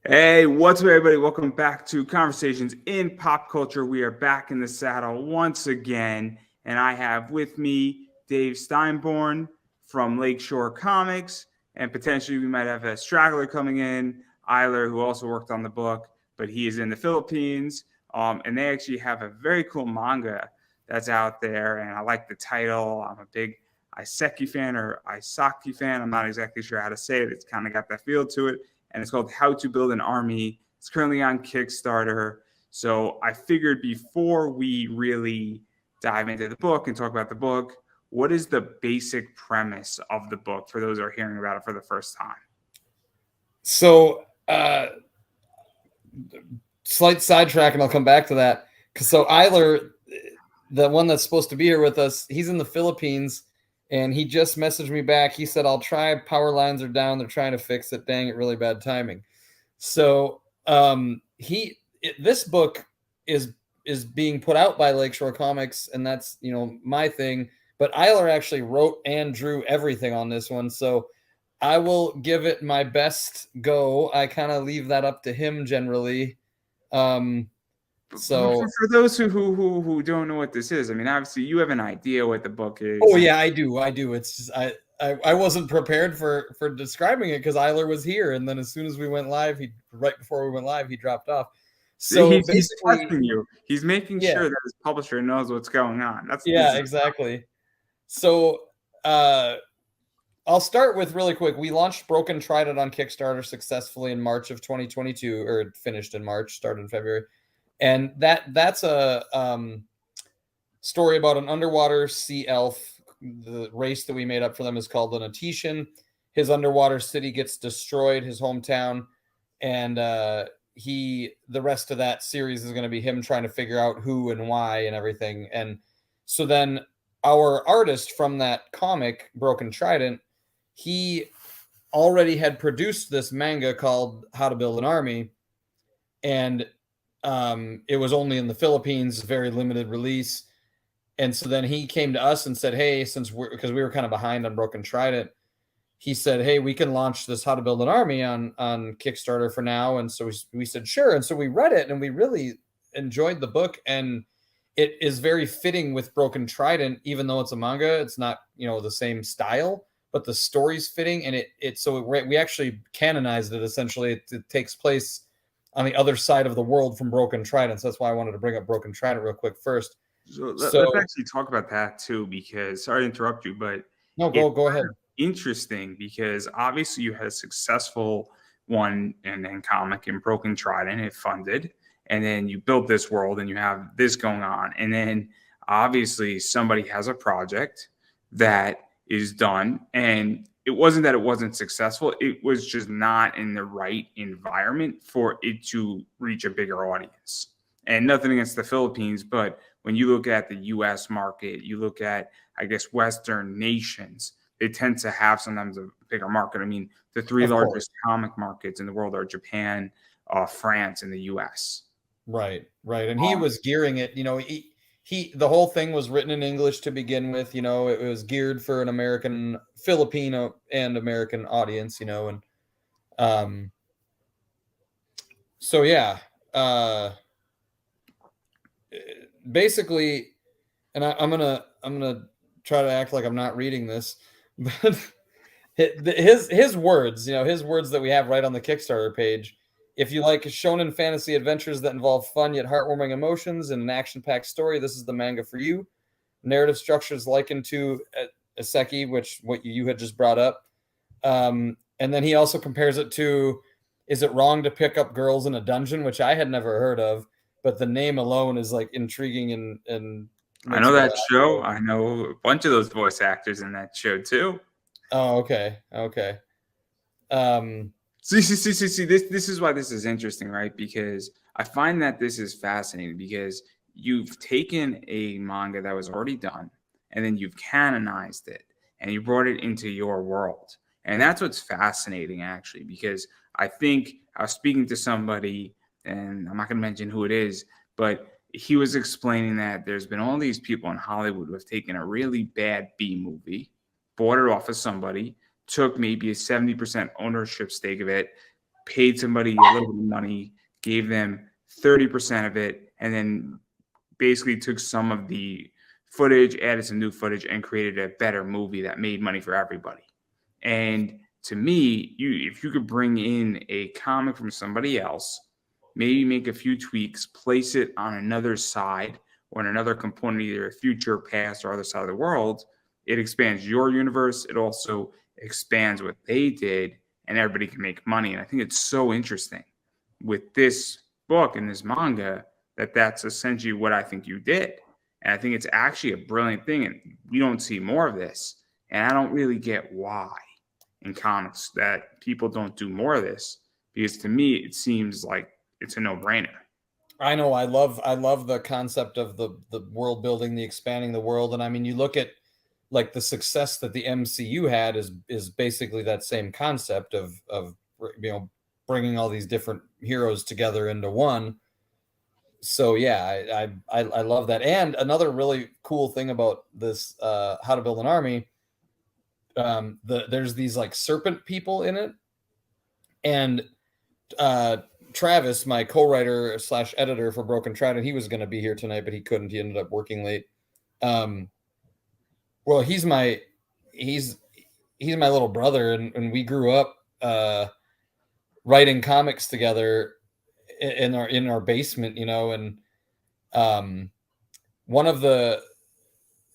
Hey, what's up, everybody? Welcome back to Conversations in Pop Culture. We are back in the saddle once again, and I have with me Dave Steinborn from Lakeshore Comics, and potentially we might have a straggler coming in, Eiler, who also worked on the book, but he is in the Philippines. And they actually have a very cool manga that's out there, and I like the title. I'm a big Iseki fan or Isaki fan. I'm not exactly sure how to say it. It's kind of got that feel to it, and it's called How to Build an Army. It's currently on Kickstarter. So I figured before we really dive into the book and talk about the book, what is the basic premise of the book for those who are hearing about it for the first time? So, slight sidetrack, and I'll come back to that. So Eiler, the one that's supposed to be here with us, he's in the Philippines, and he just messaged me back. He said, "I'll try. Power lines are down. They're trying to fix it. Dang it, really bad timing." So, this book is being put out by Lakeshore Comics, and that's my thing. But Eiler actually wrote and drew everything on this one, so I will give it my best go. I kind of leave that up to him generally. So for those who don't know what this is, I mean, obviously you have an idea what the book is. Oh yeah, I do. It's just I wasn't prepared for describing it because Eiler was here, and then as soon as we went live, right before we went live, he dropped off. So he's testing you. He's making sure that his publisher knows what's going on. Exactly. So I'll start with really quick. We launched Broken Trident on Kickstarter successfully in March of 2022, or finished in March, started in February. And that's a story about an underwater sea elf. The race that we made up for them is called the Natetian. His underwater city gets destroyed, his hometown, and the rest of that series is going to be him trying to figure out who and why and everything. And so then our artist from that comic, Broken Trident, he already had produced this manga called How to Build an Army, and it was only in the Philippines, very limited release. And so then he came to us and said, "Hey, because we were kind of behind on Broken Trident, he said, "Hey, we can launch this How to Build an Army on Kickstarter for now." And so we said, "Sure." And so we read it, and we really enjoyed the book, and it is very fitting with Broken Trident, even though it's a manga. It's not the same style, but the story's fitting, and we actually canonized it. Essentially, it takes place on the other side of the world from Broken Trident. So that's why I wanted to bring up Broken Trident real quick first. So let's actually talk about that too, because sorry to interrupt you, but no, go ahead. Interesting, because obviously you had a successful one and then comic in Broken Trident, it funded, and then you built this world and you have this going on, and then obviously somebody has a project that is done, and it wasn't that it wasn't successful, it was just not in the right environment for it to reach a bigger audience. And nothing against the Philippines, but when you look at the US market, you look at, I guess, Western nations, they tend to have sometimes a bigger market. I mean, the three largest comic markets in the world are Japan, France, and the US. Right. And he was gearing it, the whole thing was written in English to begin with. It was geared for an American, Filipino, and American audience. And so yeah, basically, and I'm gonna try to act like I'm not reading this, but his words, his words that we have right on the Kickstarter page. If you like shonen fantasy adventures that involve fun yet heartwarming emotions and an action-packed story, this is the manga for you. Narrative structure is likened to Iseki, what you had just brought up. And then he also compares it to, is it wrong to pick up girls in a dungeon, which I had never heard of, but the name alone is like intriguing and I know that show. I know a bunch of those voice actors in that show too. Oh, okay. See, this is why this is interesting, right? Because I find that this is fascinating because you've taken a manga that was already done and then you've canonized it and you brought it into your world. And that's what's fascinating, actually, because I think I was speaking to somebody, and I'm not going to mention who it is, but he was explaining that there's been all these people in Hollywood who have taken a really bad B movie, bought it off of somebody, took maybe a 70% ownership stake of it, paid somebody a little bit of money, gave them 30% of it, and then basically took some of the footage, added some new footage, and created a better movie that made money for everybody. And to me, if you could bring in a comic from somebody else, maybe make a few tweaks, place it on another side or in another component, either future, past, or other side of the world, it expands your universe. It also expands what they did, and everybody can make money. And I think it's so interesting with this book and this manga that's essentially what I think you did. And I think it's actually a brilliant thing. And we don't see more of this. And I don't really get why in comics that people don't do more of this, because to me, it seems like it's a no-brainer. I know. I love the concept of the world building, the expanding the world. And I mean, you look at like the success that the MCU had is basically that same concept of bringing all these different heroes together into one. So yeah, I love that. And another really cool thing about this How to Build an Army, there's these like serpent people in it, and Travis, my co-writer / editor for Broken Trident, he was going to be here tonight, but he couldn't. He ended up working late. Well, he's my little brother, and we grew up writing comics together in our basement, and one of the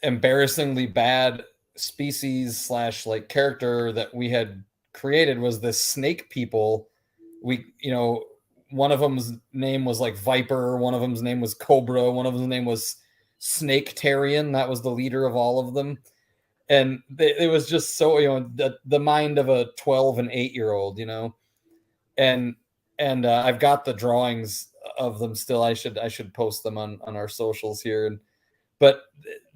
embarrassingly bad species / like character that we had created was this snake people. One of them's name was like Viper, one of them's name was Cobra, one of them's name was Snake-tarian. That was the leader of all of them. And it was just so, the mind of a 12 and 8-year-old, and I've got the drawings of them still. I should post them on our socials here. But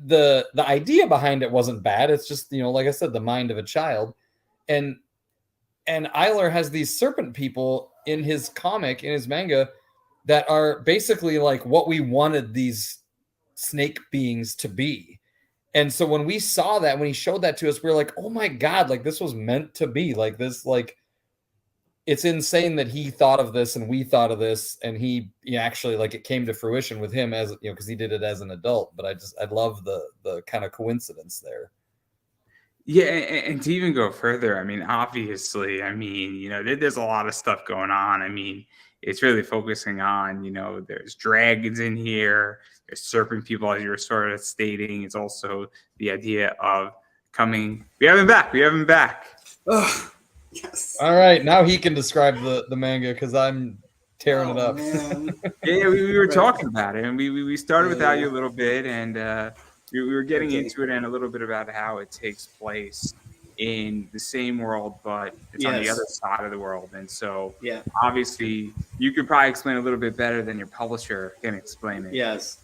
the idea behind it wasn't bad. It's just, like I said, the mind of a child. And Eiler has these serpent people in his comic, in his manga, that are basically like what we wanted these snake beings to be. And so when we saw that, when he showed that to us, we were like, oh my God, like this was meant to be like this. Like, it's insane that he thought of this and we thought of this, and he actually, like, it came to fruition with him as, because he did it as an adult. But I love the kind of coincidence there. Yeah, and to even go further, I mean, obviously, there's a lot of stuff going on. I mean, it's really focusing on, there's dragons in here, there's serpent people, as you were sort of stating. It's also the idea of coming. We have him back. Oh, yes. All right, now he can describe the manga, because I'm tearing it up. Yeah, we were talking about it, and we started without you a little bit, and we were getting into it, and a little bit about how it takes place in the same world, but it's on the other side of the world. And so obviously you could probably explain a little bit better than your publisher can explain it. Yes.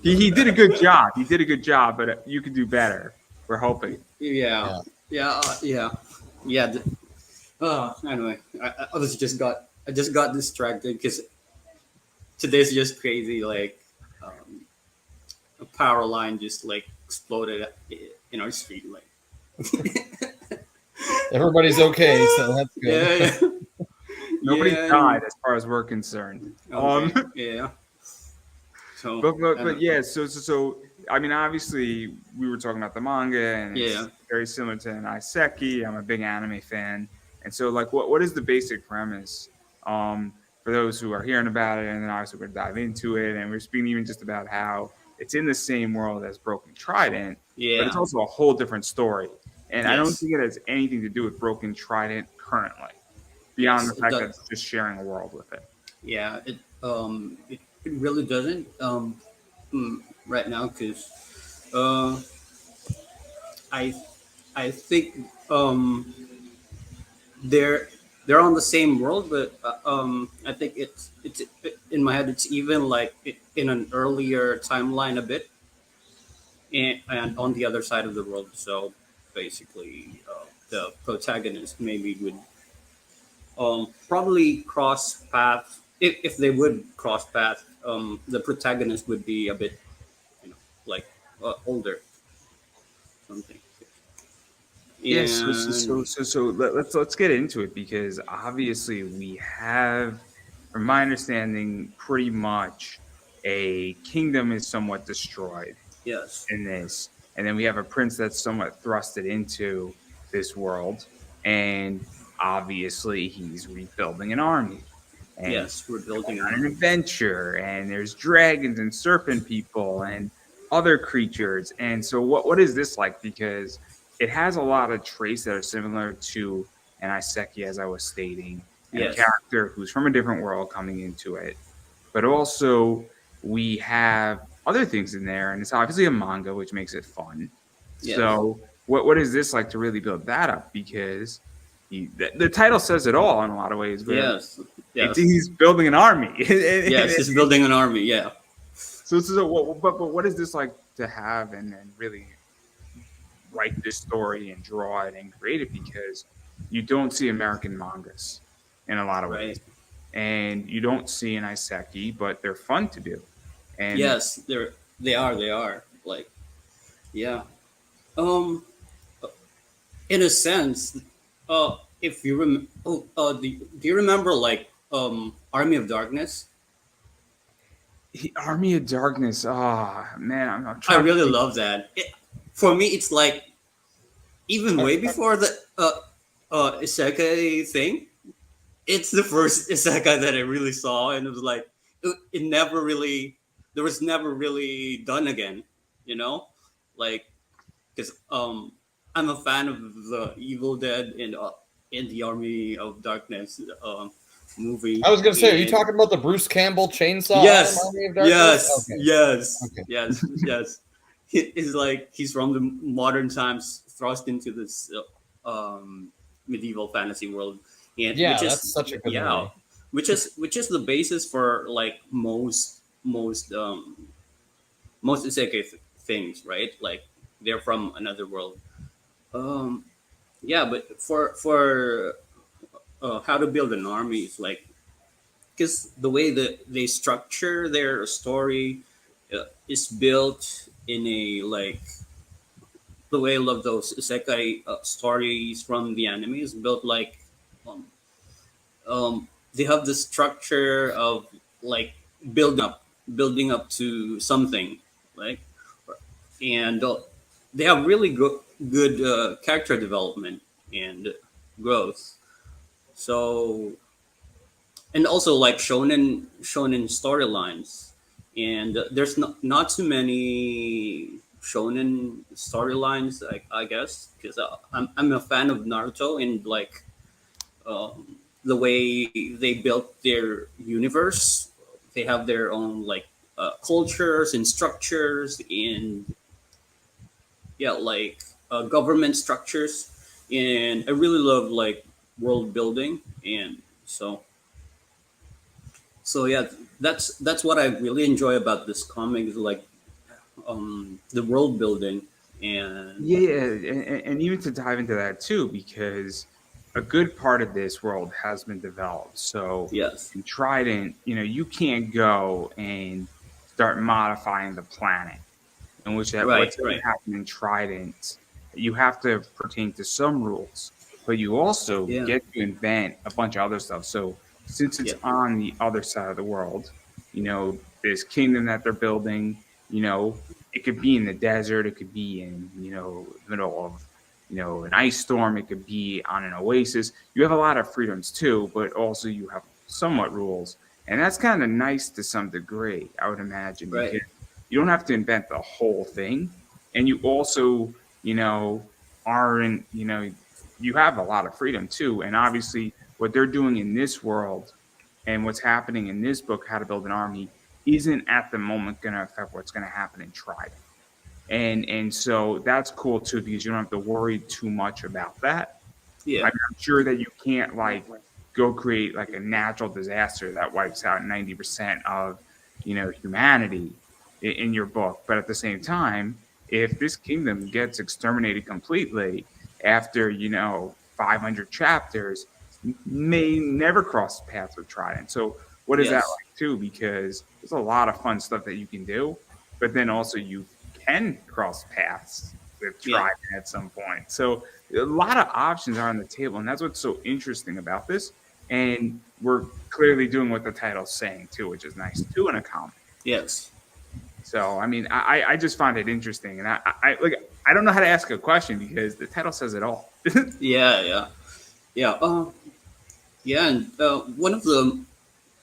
He did a good job. But you could do better. We're hoping. Yeah. Anyway, I just got distracted because today's just crazy. Like, a power line just like exploded in our street. Like, everybody's okay, so that's good. Yeah. Nobody died as far as we're concerned. Okay. Yeah. So, but yeah. So I mean, obviously, we were talking about the manga, and it's very similar to Naiseki. I'm a big anime fan, and so like, what is the basic premise? For those who are hearing about it, and then obviously we're gonna dive into it, and we're speaking even just about how it's in the same world as Broken Trident, but it's also a whole different story. And I don't think it has anything to do with Broken Trident currently, beyond the fact that it's just sharing a world with it. Yeah, it really doesn't right now, because I think they're on the same world, but I think it's in my head, it's even like in an earlier timeline a bit, and on the other side of the world. So basically, the protagonist maybe would probably cross paths. If they would cross paths, the protagonist would be a bit, like older, something. Yeah, so And let's get into it because obviously we have, from my understanding, pretty much a kingdom is somewhat destroyed yes, in this, and then we have a prince that's somewhat thrusted into this world, and obviously he's rebuilding an army, and yes, we're going building an on an army. adventure, and there's dragons and serpent people and other creatures. And so what is this like? Because it has a lot of traits that are similar to an Iseki, as I was stating, and a Yes, character who's from a different world coming into it. But also we have other things in there, and it's obviously a manga, which makes it fun. yes, So what is this like to really build that up? Because the title says it all in a lot of ways, but yes, yes, he's building an army. yes. He's building an army. Yeah. But what is this like to have and really write this story and draw it and create it? Because you don't see American mangas in a lot of ways, Right. and you don't see an Iseki, but they're fun to do. And Yes, they are like, yeah. Um, in a sense, if you do you remember like Army of Darkness? Army of Darkness. Ah, man, I'm I trying to really think. love that. For me, it's like even way before the isekai thing. It's the first isekai that I really saw, and it was like it never really there was never really done again. You know, like because I'm a fan of the Evil Dead and in the Army of Darkness movie. I was gonna say, are you And talking about the Bruce Campbell chainsaw arm yes, Army of Darkness? yes, Okay. yes, Okay. yes, yes. It's like he's from the modern times, thrust into this medieval fantasy world, and Yeah, which that's is such a good yeah, movie. which is the basis for like most isekai things, right? Like they're from another world. Um, yeah, but for how to build an army is like because the way that they structure their story is built in a like the way I love those isekai stories from the anime is built like um, they have the structure of like building up to something like and they have really good character development and growth. So and also like shonen storylines, and there's not too many shonen storylines, I guess, because I'm a fan of Naruto and like the way they built their universe. They have their own like cultures and structures and yeah, like government structures, and I really love like world building, and so yeah, that's what I really enjoy about this comic is like the world building and Yeah, and even to dive into that too, because a good part of this world has been developed. So yes, in Trident, you can't go and start modifying the planet, in which that right, what's going right, to happen in Trident. You have to pertain to some rules, but you also yeah, get to invent a bunch of other stuff. So since it's yeah, on the other side of the world, this kingdom that they're building, it could be in the desert, it could be in, the middle of, an ice storm, it could be on an oasis. You have a lot of freedoms too, but also you have somewhat rules. And that's kind of nice to some degree, I would imagine, right, because you don't have to invent the whole thing. And you also, aren't, you have a lot of freedom too. And obviously, what they're doing in this world and what's happening in this book, How to Build an Army, isn't at the moment going to affect what's going to happen in Trident. And so that's cool too because you don't have to worry too much about that. yeah, I'm sure that you can't like go create like a natural disaster that wipes out 90% of humanity in your book. But at the same time, if this kingdom gets exterminated completely after 500 chapters, may never cross paths with Trident. So what is that yes, like too? Because there's a lot of fun stuff that you can do, but then also you can cross paths with Yeah. Trident at some point. So a lot of options are on the table, and that's what's so interesting about this. And we're clearly doing what the title's saying too, which is nice too in a comic. Yes. So I mean, I just find it interesting, and I like I don't know how to ask a question because the title says it all. Yeah. Yeah. Yeah. Yeah. And one of the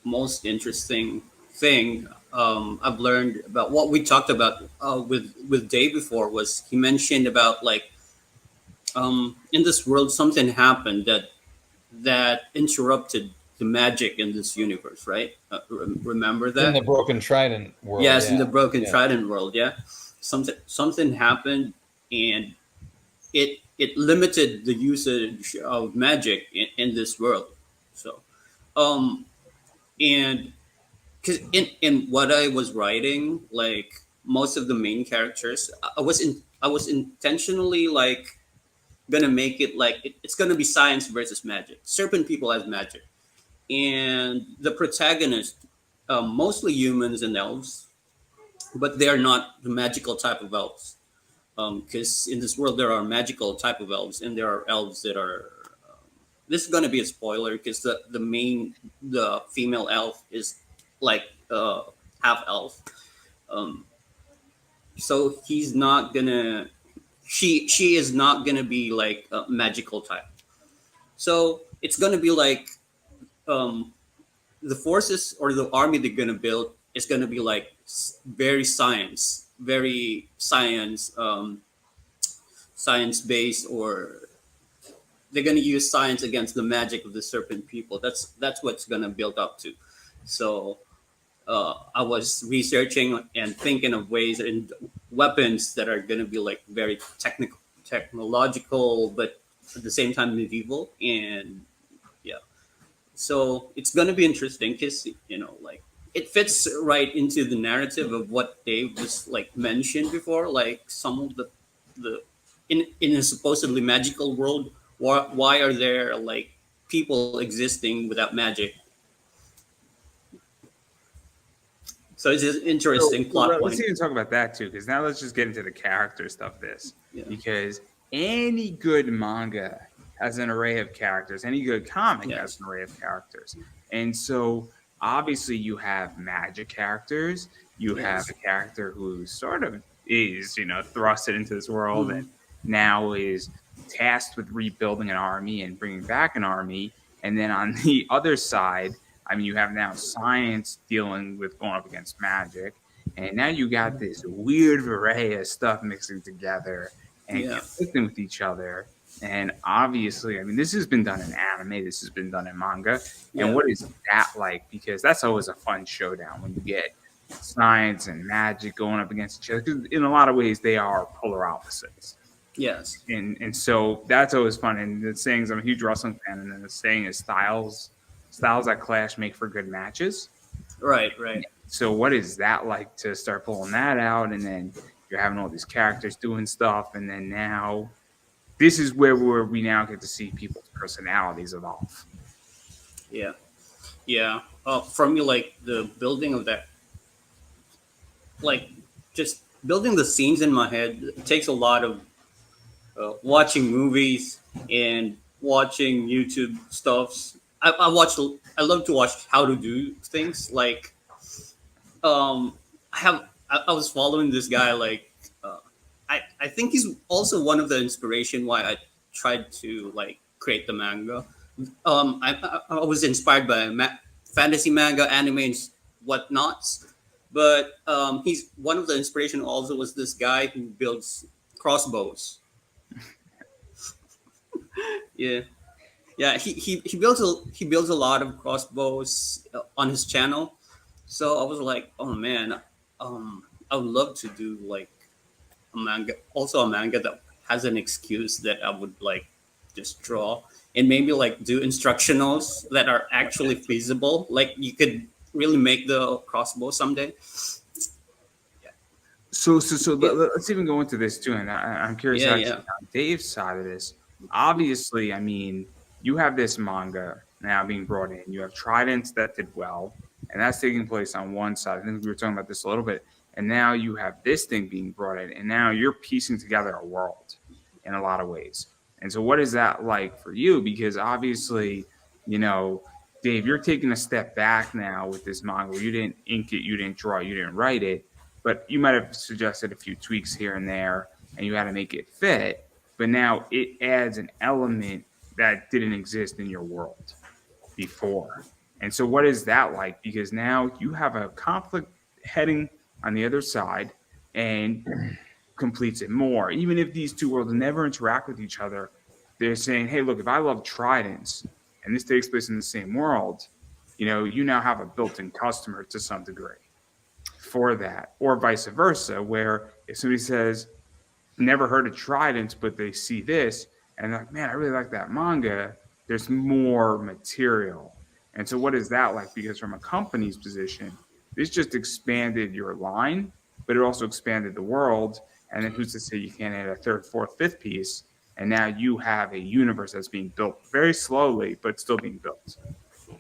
most interesting thing I've learned about what we talked about with Dave before was he mentioned about like in this world something happened that interrupted the magic in this universe, right? Remember In the that? Broken Trident world. Yes, in Yeah. the Broken Yeah. Trident world, yeah. Something happened, and it limited the usage of magic in this world. So, um, and because in what I was writing, like most of the main characters, I was intentionally like gonna make it like it's gonna be science versus magic. Serpent people has magic, and the protagonist, mostly humans and elves, but they are not the magical type of elves. Because in this world there are magical type of elves, and there are elves that are. This is gonna be a spoiler because the female elf is like half elf. Um, so he's not gonna. She is not gonna be like a magical type. So it's gonna be like um, the forces or the army they're gonna build is gonna be like very science, science based, or they're gonna use science against the magic of the serpent people. That's what's gonna build up to. So I was researching and thinking of ways and weapons that are gonna be like very technological, but at the same time medieval. And yeah, so it's gonna be interesting because like it fits right into the narrative of what Dave was like mentioned before. Like some of the in a supposedly magical world, why are there like people existing without magic? So it's an So interesting plot let's point. even talk about that too, because now let's just get into the character stuff. Yeah. Because any good manga has an array of characters. Any good comic has Yes. an array of characters, and so obviously you have magic characters. You have Yes. a character who sort of is, thrusted into this world and Mhm. now is tasked with rebuilding an army and bringing back an army. And then on the other side, I mean, you have now science dealing with going up against magic, and now you got this weird array of stuff mixing together and Yeah. conflicting with each other. And obviously, I mean, this has been done in anime, this has been done in manga. And Yeah. what is that like? Because that's always a fun showdown when you get science and magic going up against each other. 'Cause in a lot of ways, they are polar opposites. Yes. And so that's always fun. And the saying is, I'm a huge wrestling fan, and then the saying is styles that clash make for good matches. Right. Right. So what is that like to start pulling that out, and then you're having all these characters doing stuff, and then now this is where we now get to see people's personalities evolve. Yeah. Yeah. From you, like the building of that, like just building the scenes in my head takes a lot of watching movies and watching YouTube stuffs. I watch. I love to watch how to do things. Like, I was following this guy. Like, I think he's also one of the inspiration why I tried to like create the manga. I was inspired by fantasy manga, anime, and whatnots. But he's one of the inspiration. Also, was this guy who builds crossbows. Yeah, yeah. He builds a lot of crossbows on his channel. So I was like, oh man, I would love to do like a manga, also a manga that has an excuse that I would like just draw and maybe like do instructionals that are actually feasible. Like you could really make the crossbow someday. So Yeah, let's even go into this too, and I'm curious yeah, actually yeah. on Dave's side of this. Obviously, I mean, you have this manga now being brought in. You have Tridents that did well, and that's taking place on one side. I think we were talking about this a little bit, and now you have this thing being brought in, and now you're piecing together a world in a lot of ways. And so what is that like for you? Because obviously, you know, Dave, you're taking a step back now with this manga where you didn't ink it, you didn't draw, you didn't write it, but you might have suggested a few tweaks here and there, and you had to make it fit. But now it adds an element that didn't exist in your world before. And so what is that like? Because now you have a conflict heading on the other side and completes it more. Even if these two worlds never interact with each other, they're saying, hey, look, if I love tridents and this takes place in the same world, you know, you now have a built-in customer to some degree for that. Or vice versa, where if somebody says, never heard of tridents, but they see this and they're like, man, I really like that manga, there's more material. And so what is that like? Because from a company's position, this just expanded your line, but it also expanded the world. And then who's to say you can't add a third, fourth, fifth piece? And now you have a universe that's being built very slowly, but still being built.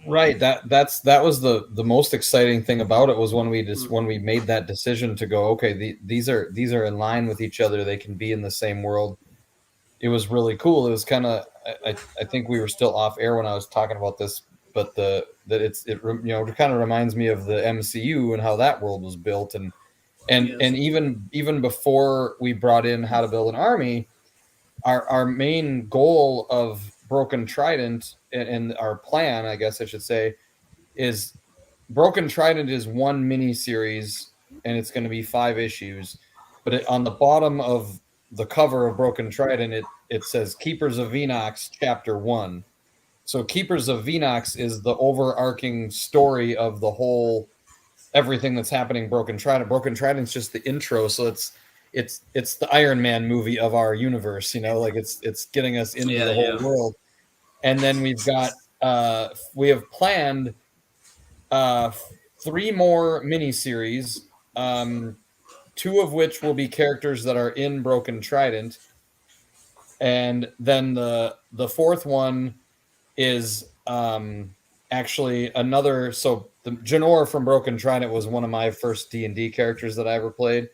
Right. That was the most exciting thing about it was when we made that decision to go, okay, these are in line with each other. They can be in the same world. It was really cool. It was kind of, I think we were still off air when I was talking about this, but it kind of reminds me of the MCU and how that world was built. And even before we brought in How to Build an Army, our main goal of Broken Trident and our plan, I guess I should say, is Broken Trident is one mini series and it's going to be 5 issues. But on the bottom of the cover of Broken Trident, it says Keepers of Venox Chapter 1. So Keepers of Venox is the overarching story of the whole everything that's happening Broken Trident. Broken Trident's just the intro, so it's the Iron Man movie of our universe, you know, like it's getting us into the whole world. And then we have planned 3 more miniseries, 2 of which will be characters that are in Broken Trident, and then the 4th one is actually another. So the Janor from Broken Trident was one of my first D&D characters that I ever played.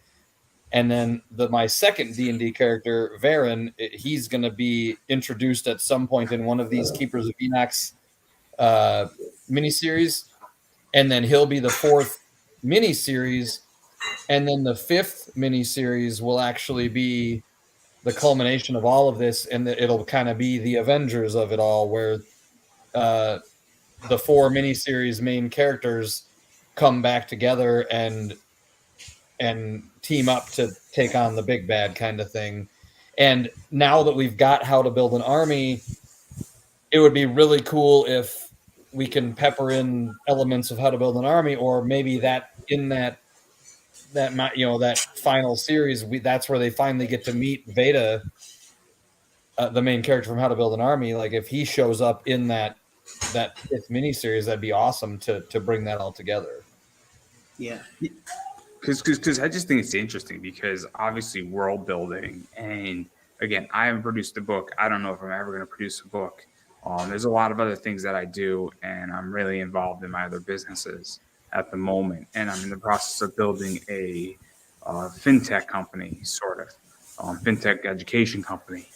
And then my second D&D character, Varen, he's going to be introduced at some point in one of these Keepers of Venox miniseries. And then he'll be the 4th miniseries. And then the 5th miniseries will actually be the culmination of all of this. And it'll kind of be the Avengers of it all, where the 4 miniseries main characters come back together and team up to take on the big bad kind of thing. And now that we've got How to Build an Army, it would be really cool if we can pepper in elements of How to Build an Army, or maybe that in that final series, that's where they finally get to meet Veda, the main character from How to Build an Army. Like if he shows up in that 5th miniseries, that'd be awesome to bring that all together. Yeah. Because I just think it's interesting because obviously world building, and again, I haven't produced a book. I don't know if I'm ever going to produce a book. There's a lot of other things that I do, and I'm really involved in my other businesses at the moment. And I'm in the process of building a fintech company, sort of fintech education company.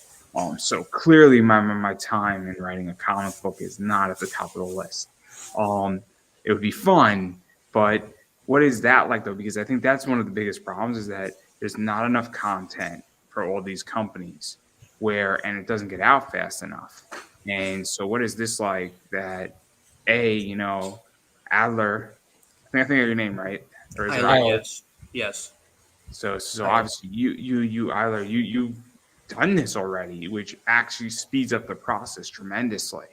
So clearly my time in writing a comic book is not at the top of the list. It would be fun, but what is that like though? Because I think that's one of the biggest problems is that there's not enough content for all these companies and it doesn't get out fast enough. And so what is this like that Adler, I think of your name, right? Or is it Adler, yes. So obviously you Adler, you've done this already, which actually speeds up the process tremendously.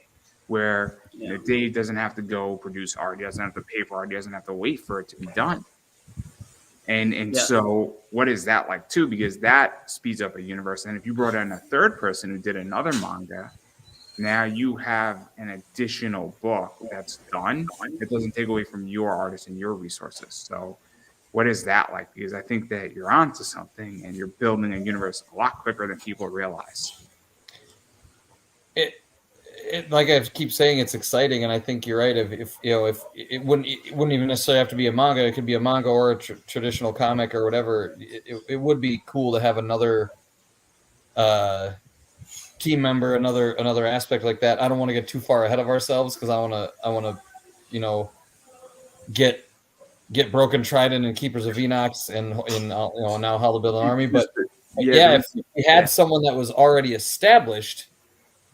Where Dave doesn't have to go produce art, he doesn't have to pay for art, he doesn't have to wait for it to be done. So what is that like too? Because that speeds up a universe. And if you brought in a third person who did another manga, now you have an additional book that's done. It doesn't take away from your artist and your resources. So what is that like? Because I think that you're onto something and you're building a universe a lot quicker than people realize. like I keep saying, it's exciting, and I think you're right. If it wouldn't even necessarily have to be a manga. It could be a manga or a traditional comic or whatever. It would be cool to have another team member, another aspect like that. I don't want to get too far ahead of ourselves because I want to, get Broken Trident and Keepers of Enox and now How to Build an Army. But if we had someone that was already established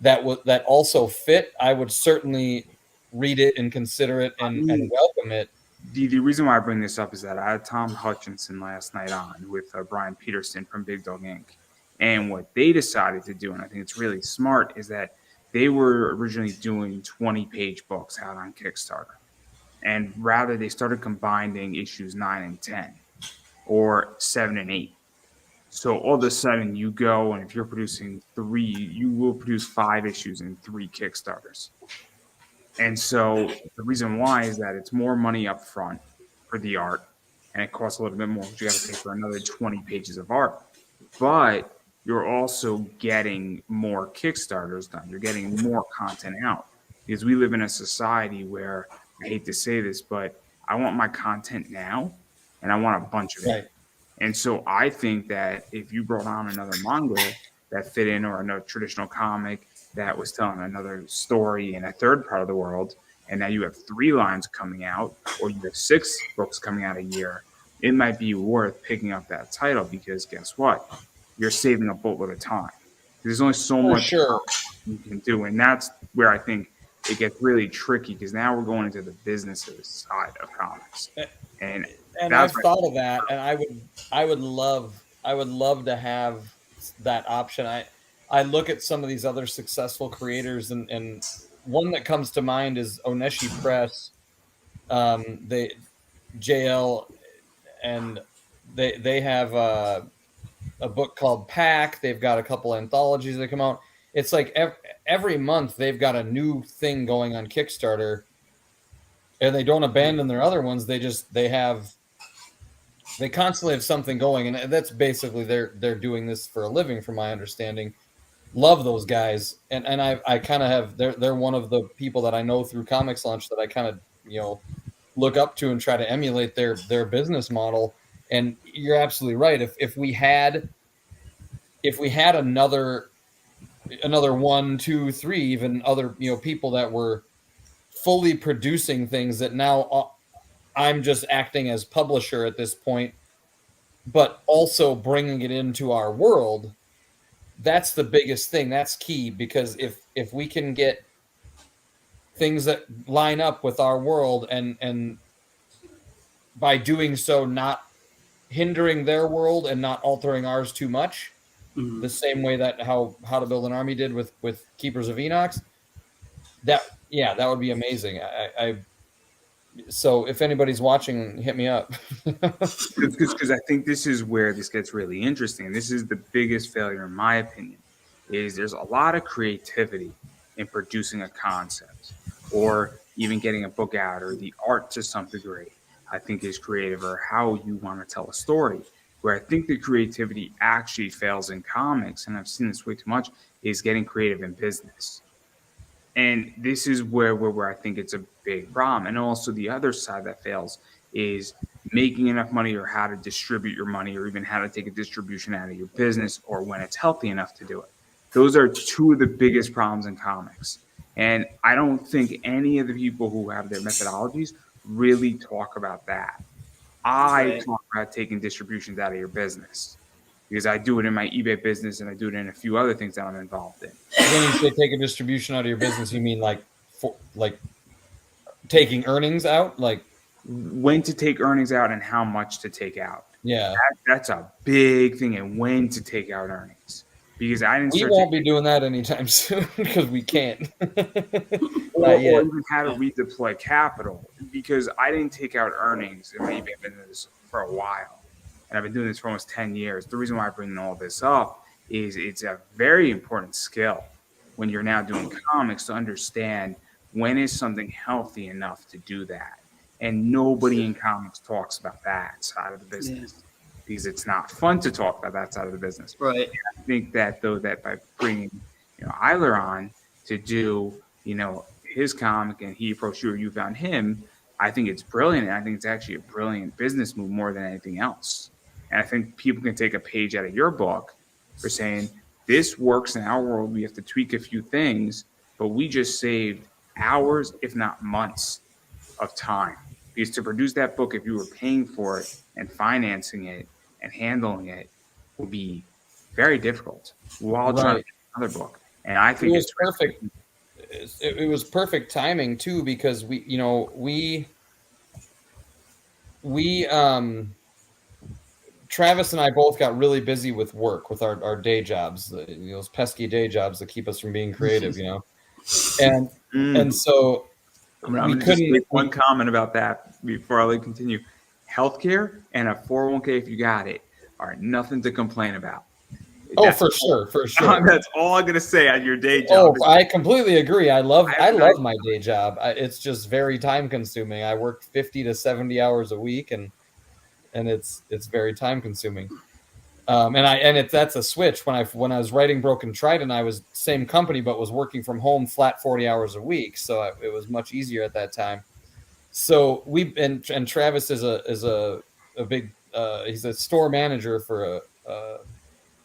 that also fit, I would certainly read it and consider it and welcome it. The reason why I bring this up is that I had Tom Hutchinson last night on with Brian Peterson from Big Dog Inc. And what they decided to do, and I think it's really smart, is that they were originally doing 20-page books out on Kickstarter. And rather, they started combining issues 9 and 10 or 7 and 8. So all of a sudden you go, and if you're producing 3, you will produce 5 issues in 3 Kickstarters. And so the reason why is that it's more money up front for the art, and it costs a little bit more because you got to pay for another 20 pages of art. But you're also getting more Kickstarters done. You're getting more content out because we live in a society where, I hate to say this, but I want my content now, and I want a bunch of it. And so I think that if you brought on another manga that fit in, or another traditional comic that was telling another story in a third part of the world, and now you have 3 lines coming out, or you have 6 books coming out a year, it might be worth picking up that title because guess what? You're saving a boatload of time. There's only so much you can do. And that's where I think it gets really tricky because now we're going into the business side of comics. And I've thought of that, and I would love to have that option. I look at some of these other successful creators, and one that comes to mind is Oneshi Press. They JL, and they have a book called Pack. They've got a couple anthologies that come out. It's like every month they've got a new thing going on Kickstarter, and they don't abandon their other ones. They constantly have something going, and that's basically they're doing this for a living, from my understanding. Love those guys, and I kind of have they're one of the people that I know through Comics Launch that I kind of look up to and try to emulate their business model. And you're absolutely right. If we had another 1, 2, 3, even other people that were fully producing things that now I'm just acting as publisher at this point, but also bringing it into our world. That's the biggest thing. That's key, because if we can get things that line up with our world, and by doing so not hindering their world and not altering ours too much, the same way that how to Build an Army did with Keepers of Enox, that would be amazing. So if anybody's watching, hit me up. Because I think this is where this gets really interesting. This is the biggest failure, in my opinion, is there's a lot of creativity in producing a concept, or even getting a book out, or the art to some degree, I think is creative, or how you want to tell a story. Where I think the creativity actually fails in comics, and I've seen this way too much, is getting creative in business. And this is where I think it's a big problem. And also the other side that fails is making enough money, or how to distribute your money, or even how to take a distribution out of your business, or when it's healthy enough to do it. Those are 2 of the biggest problems in comics. And I don't think any of the people who have their methodologies really talk about that. I talk about taking distributions out of your business, because I do it in my eBay business, and I do it in a few other things that I'm involved in. When you say take a distribution out of your business, you mean like taking earnings out? Like when to take earnings out and how much to take out. Yeah. That's a big thing, and when to take out earnings. Because we won't be doing that anytime soon because we can't. or even how to redeploy capital, because I didn't take out earnings in my eBay business for a while. And I've been doing this for almost 10 years. The reason why I bring all this up is it's a very important skill when you're now doing comics, to understand when is something healthy enough to do that. And nobody in comics talks about that side of the business, because it's not fun to talk about that side of the business. Right. I think that, though, that by bringing Eiler on, to do, his comic, and he approached you or you found him, I think it's brilliant. And I think it's actually a brilliant business move more than anything else. And I think people can take a page out of your book for saying, this works in our world. We have to tweak a few things, but we just saved hours, if not months, of time. Because to produce that book, if you were paying for it and financing it and handling it, would be very difficult while trying to get another book. And I think it was perfect. It was perfect timing too, because we Travis and I both got really busy with work, with our day jobs, those pesky day jobs that keep us from being creative, and so I'm going to just make one comment about that before I continue. Healthcare and a 401k, if you got it, are nothing to complain about. For sure. That's all I'm going to say on your day job. Oh, I completely agree. I love my day job. It's just very time consuming. I work 50 to 70 hours a week, and it's very time consuming. That's a switch. When I was writing Broken Trident, I was same company but was working from home flat 40 hours a week, so it was much easier at that time. So and Travis is a big he's a store manager for a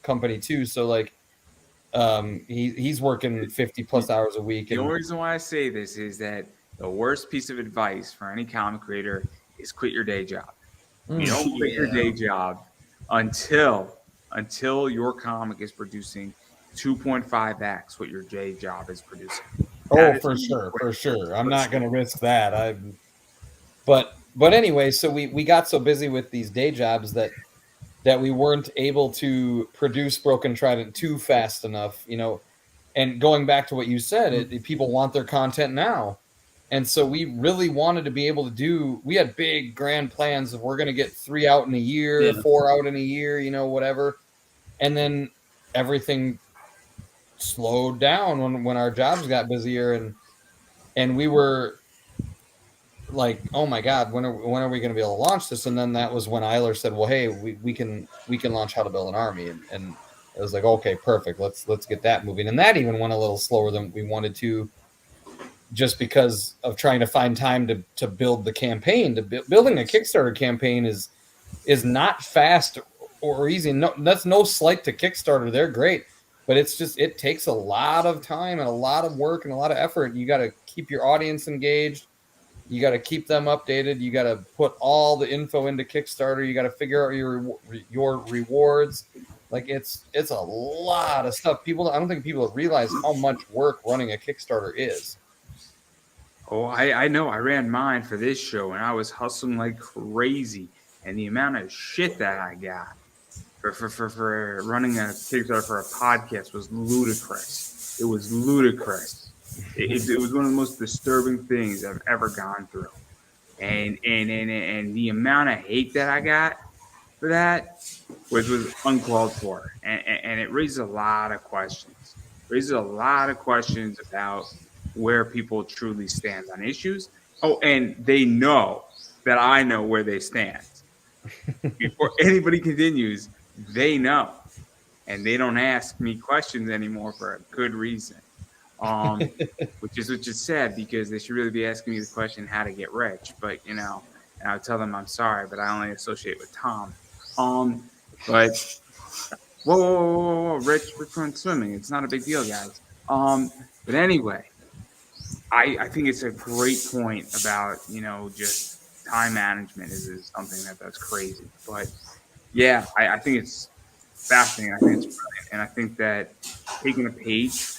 company too. So he's working 50 plus hours a week. The only reason why I say this is that the worst piece of advice for any comic creator is quit your day job. You don't quit your day job until your comic is producing 2.5x what your day job is producing. For sure. I'm not going to risk that. But anyway, so we got so busy with these day jobs that we weren't able to produce Broken Trident too fast enough, and going back to what you said, people want their content now. And so we really wanted to be able to we had big grand plans of we're going to get 3 out in a year, 4 out in a year, whatever. And then everything slowed down when our jobs got busier, and we were like, oh my God, when are we going to be able to launch this? And then that was when Eiler said, well, hey, we can launch How to Build an Army. And it was like, okay, perfect. Let's get that moving. And that even went a little slower than we wanted to, just because of trying to find time to build the campaign. Building a Kickstarter campaign is not fast or easy. No, that's no slight to Kickstarter. They're great, but it takes a lot of time and a lot of work and a lot of effort. You got to keep your audience engaged. You got to keep them updated. You got to put all the info into Kickstarter. You got to figure out your rewards. Like it's a lot of stuff. I don't think people realize how much work running a Kickstarter is. Oh, I know. I ran mine for this show, and I was hustling like crazy. And the amount of shit that I got for running a Kickstarter for a podcast was ludicrous. It was ludicrous. It was one of the most disturbing things I've ever gone through, and the amount of hate that I got for that was uncalled for, and it raises a lot of questions. About where people truly stand on issues. Oh, and they know that I know where they stand. Before anybody continues, they know, and they don't ask me questions anymore for a good reason. Which is sad, because they should really be asking me the question how to get rich. But and I'll tell them I'm sorry, but I only associate with Tom. But whoa, Rich went swimming. It's not a big deal, guys. But anyway, I think it's a great point about just time management is something that's crazy. But yeah, I think it's fascinating. I think it's brilliant, and I think that taking a page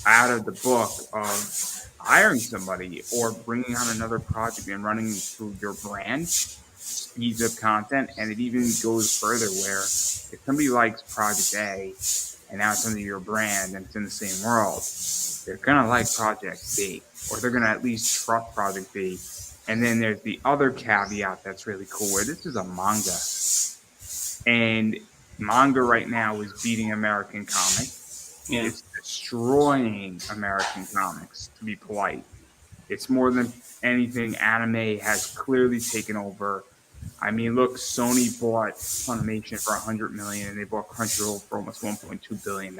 out of the book of hiring somebody or bringing on another project and running through your brand speeds up content. And it even goes further, where if somebody likes Project A and now it's under your brand and it's in the same world, they're going to like Project B, or they're going to at least trust Project B. And then there's the other caveat that's really cool, where this is a manga. And manga right now is beating American comics. Yeah. It's destroying American comics, to be polite. It's more than anything. Anime has clearly taken over. I mean, look, Sony bought Funimation for $100 million, and they bought Crunchyroll for almost $1.2 billion.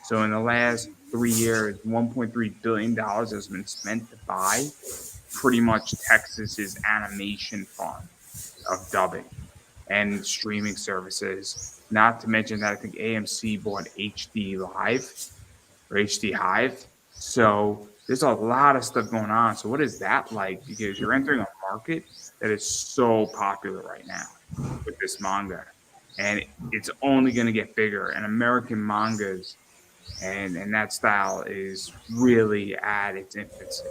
So in the last 3 years, $1.3 billion has been spent to buy pretty much Texas's animation farm of dubbing and streaming services. Not to mention that I think AMC bought HD Live or HD Hive. So there's a lot of stuff going on. So what is that like? Because you're entering a market that is so popular right now with this manga, and it's only going to get bigger. And American mangas and that style is really at its infancy.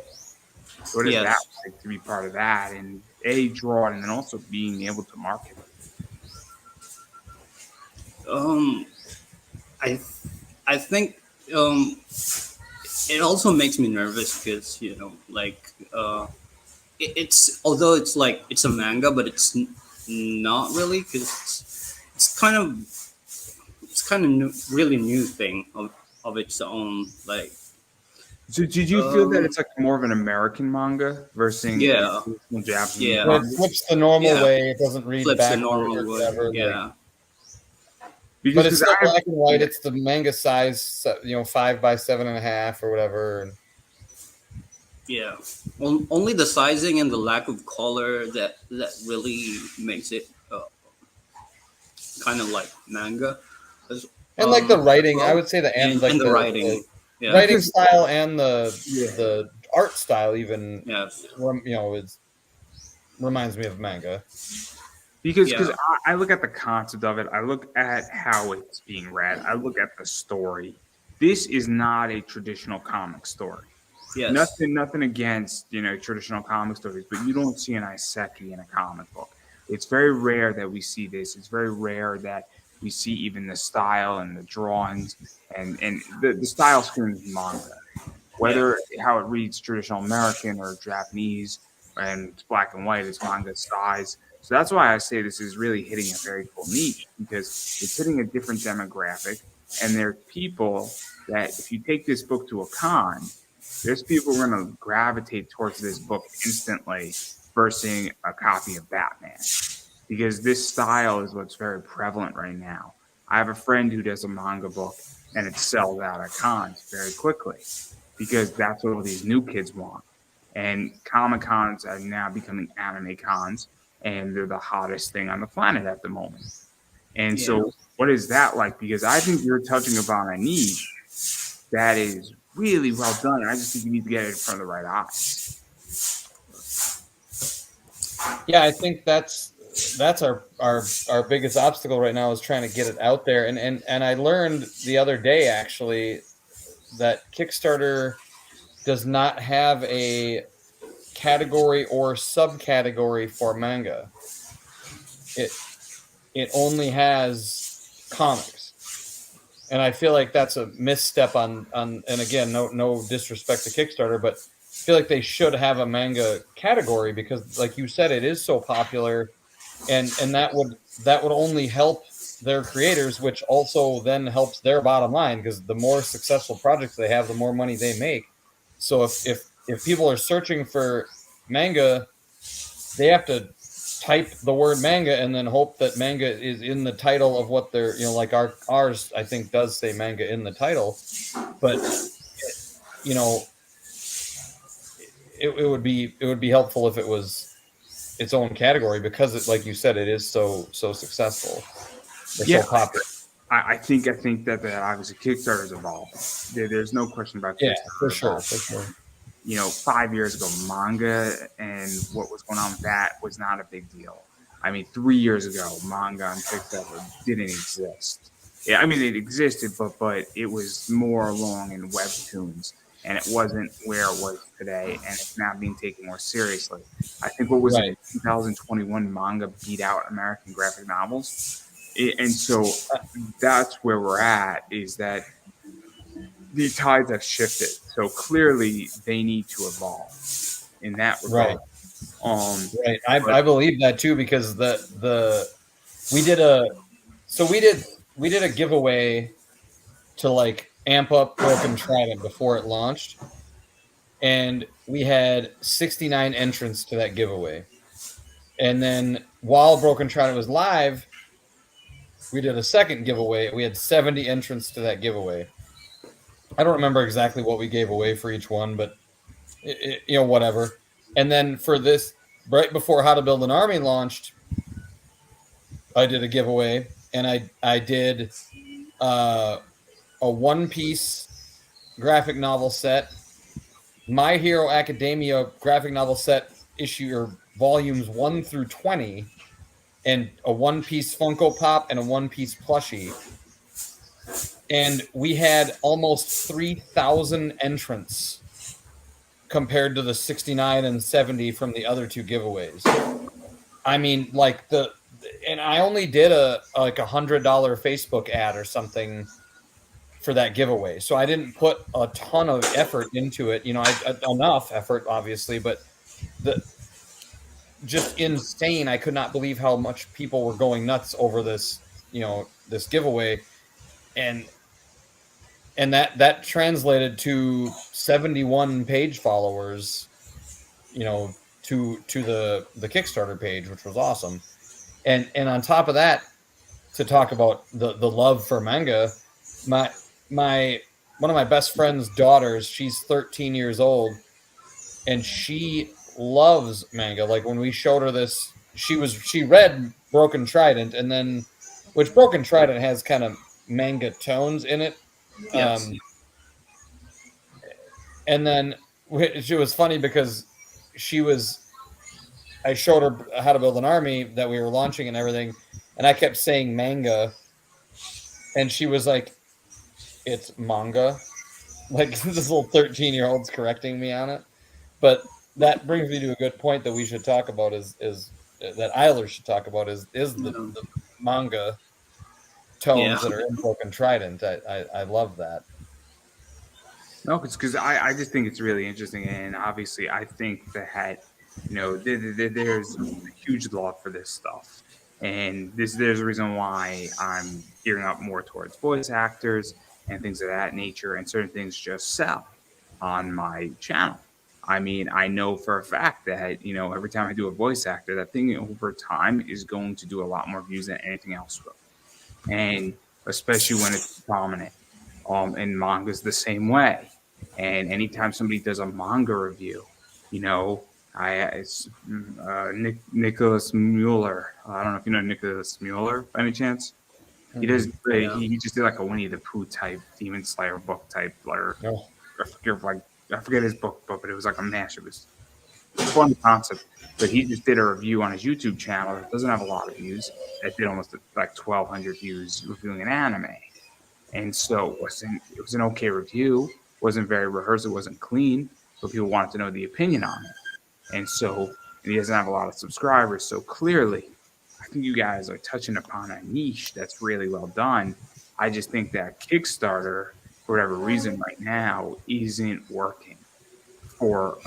So what is that Yes. like to be part of that and A, draw it, and then also being able to market it? Um, I I think it also makes me nervous because it's although it's like it's a manga, but it's not really because it's kind of new, really new thing of its own. Like So did you feel that um, it's like more of an American manga versus yeah, traditional Japanese yeah, But it manga? flips the normal Yeah. way. It doesn't read flips the backward or normal way. whatever. Like, Yeah, Because but it's because still I black and white. It's the manga size, 5 by 7.5 or whatever. And yeah. Only the sizing and the lack of color that really makes it kind of like manga. As- like the writing, I well, would say and the writing. Yeah. writing Because- style and Yeah. the art style even Yes. it reminds me of manga. Because Yeah. I look at the concept of it, I look at how it's being read, I look at the story. This is not a traditional comic story. Yes. Nothing against traditional comic stories, but you don't see an Iseki in a comic book. It's very rare that we see this. It's very rare that we see even the style and the drawings and the style screams manga. Whether how it reads traditional American or Japanese and it's black and white, it's manga size. So that's why I say this is really hitting a very cool niche because it's hitting a different demographic. And there are people that if you take this book to a con, there's people who are going to gravitate towards this book instantly versus a copy of Batman because this style is what's very prevalent right now. I have a friend who does a manga book and it sells out at cons very quickly because that's what all these new kids want. And Comic Cons are now becoming anime cons, and they're the hottest thing on the planet at the moment. And Yeah. so, what is that like? Because I think you're touching upon a niche that is really well done. And I just think you need to get it in front of the right eyes. Yeah, I think that's our biggest obstacle right now is trying to get it out there. And I learned the other day actually that Kickstarter does not have a category or subcategory for manga. It only has comics. And I feel like that's a misstep on and again, no disrespect to Kickstarter, but I feel like they should have a manga category because like you said, it is so popular and that would only help their creators, which also then helps their bottom line because the more successful projects they have, the more money they make. So if people are searching for manga, they have to type the word manga and then hope that manga is in the title of what they're like ours I think does say manga in the title, but it would be helpful if it was its own category because it, like you said, it is so successful. They're Yeah. so popular. I think that obviously Kickstarter's evolved. There's no question about Kickstarter. Yeah, for sure. 5 years ago, manga and what was going on with that was not a big deal. I mean, 3 years ago, manga on Kickstarter didn't exist. Yeah, I mean, it existed, but it was more along in webtoons, and it wasn't where it was today, and it's now being taken more seriously. I think what was Right. 2021 manga beat out American graphic novels. And so that's where we're at, is that the tides have shifted. So clearly they need to evolve in that regard. Right. I believe that too because we did a giveaway to like amp up Broken Trident before it launched, and we had 69 entrants to that giveaway. And then while Broken Trident was live, we did a second giveaway. We had 70 entrants to that giveaway. I don't remember exactly what we gave away for each one, but whatever. And then for this, right before How to Build an Army launched, I did a giveaway, and I did a One Piece graphic novel set, My Hero Academia graphic novel set issue or volumes 1 through 20, and a One Piece Funko Pop and a One Piece plushie. And we had almost 3,000 entrants compared to the 69 and 70 from the other two giveaways. I mean, like and I only did a $100 Facebook ad or something for that giveaway. So I didn't put a ton of effort into it, enough effort, obviously, but just insane. I could not believe how much people were going nuts over this, this giveaway. And that translated to 71 page followers, to the Kickstarter page, which was awesome. And on top of that, to talk about the love for manga, one of my best friend's daughters, she's 13 years old, and she loves manga. Like when we showed her this, she read Broken Trident, and then which Broken Trident has kind of manga tones in it. Yes. And then it was funny because I showed her How to Build an Army that we were launching and everything, and I kept saying manga, and she was like, "It's manga." Like this little 13-year-old's correcting me on it. But that brings me to a good point that we should talk about is that Eiler should talk about is the manga tones that are in Broken Trident. I love that. No, because I just think it's really interesting, and obviously I think that there's a huge love for this stuff, and there's a reason why I'm gearing up more towards voice actors and things of that nature, and certain things just sell on my channel. I mean, I know for a fact that every time I do a voice actor, that thing over time is going to do a lot more views than anything else will, and especially when it's prominent. And manga's the same way. And anytime somebody does a manga review, Nicholas Mueller. I don't know if you know Nicholas Mueller by any chance. He does. He just did like a Winnie the Pooh type Demon Slayer book type. Or I forget his book, but it was like a mash. It was a fun concept. But he just did a review on his YouTube channel that doesn't have a lot of views. It did almost like 1,200 views reviewing an anime. And so it was an okay review. Wasn't very rehearsed. It wasn't clean, but people wanted to know the opinion on it. And he doesn't have a lot of subscribers. So clearly, I think you guys are touching upon a niche that's really well done. I just think that Kickstarter, for whatever reason right now, isn't working for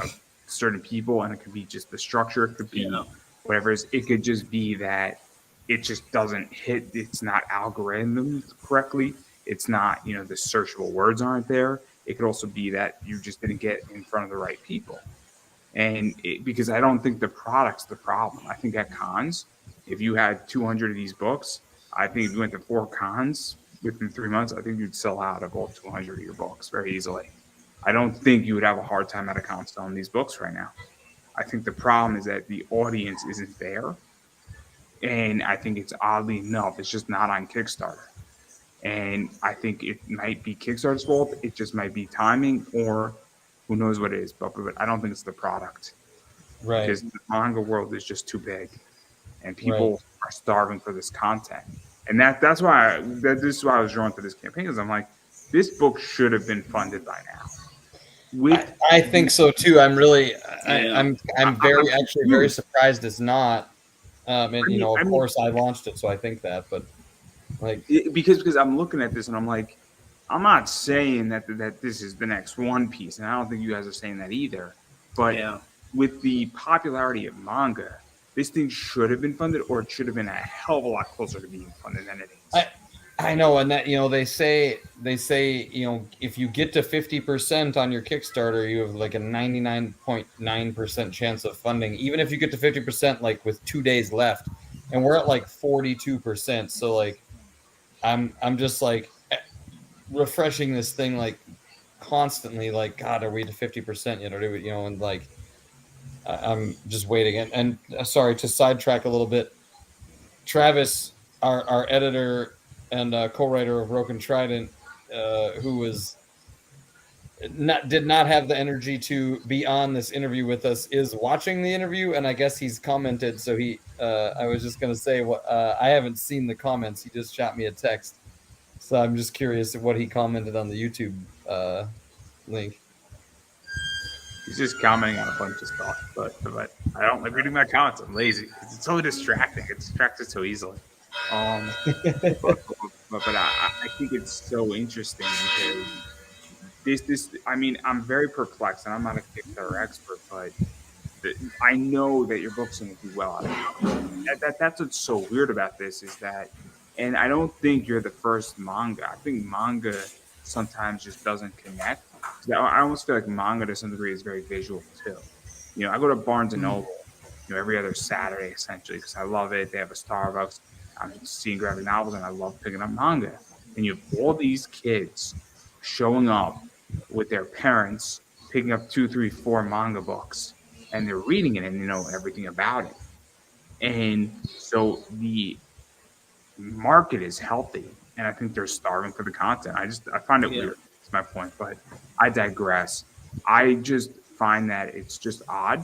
certain people. And it could be just the structure. It could be whatever it is. It could just be that it just doesn't hit. It's not algorithmed correctly. It's not, the searchable words aren't there. It could also be that you just didn't get in front of the right people. And because I don't think the product's the problem. I think at cons, if you had 200 of these books, I think if you went to 4 cons within 3 months, I think you'd sell out of all 200 of your books very easily. I don't think you would have a hard time at a con selling these books right now. I think the problem is that the audience isn't there. And I think it's oddly enough, it's just not on Kickstarter. And I think it might be Kickstarter's fault. It just might be timing, or who knows what it is. But I don't think it's the product. Right. Because the manga world is just too big, and people are starving for this content. And that's why this is why I was drawn to this campaign, because I'm like, this book should have been funded by now. I think so too. I'm really, I'm very surprised it's not. Of course, I launched it, so I think that, but. Because I'm looking at this and I'm like, I'm not saying that this is the next One Piece, and I don't think you guys are saying that either. But with the popularity of manga, this thing should have been funded, or it should have been a hell of a lot closer to being funded than it is. I know, and that they say if you get to 50% on your Kickstarter, you have like a 99.9% chance of funding. Even if you get to 50%, like with 2 days left, and we're at like 42%. So like. I'm just like refreshing this thing like constantly like, God, are we to 50% yet? Or do we, you know, and like, I'm just waiting. And sorry to sidetrack a little bit. Travis, our editor and co-writer of Broken Trident, who was did not have the energy to be on this interview with us, is watching the interview, and I guess he's commented. So I was just gonna say, what I haven't seen the comments. He just shot me a text, so I'm just curious what he commented on the YouTube link. He's just commenting on a bunch of stuff, but I don't like reading my comments. I'm lazy. It's so distracting. It distracts so easily. But I think it's so interesting because I mean, I'm very perplexed, and I'm not a Kickstarter expert, but I know that your book's going to do well out of it. That's what's so weird about this is that, and I don't think you're the first manga. I think manga sometimes just doesn't connect. I almost feel like manga to some degree is very visual too. You know, I go to Barnes and Noble, you know, every other Saturday essentially because I love it. They have a Starbucks. I'm seeing graphic novels, and I love picking up manga. And you have all these kids showing up with their parents, picking up 2, 3, 4 manga books, and they're reading it and they know everything about it. And so the market is healthy, and I think they're starving for the content. I find it weird. That's my point, but I digress. I just find that it's just odd.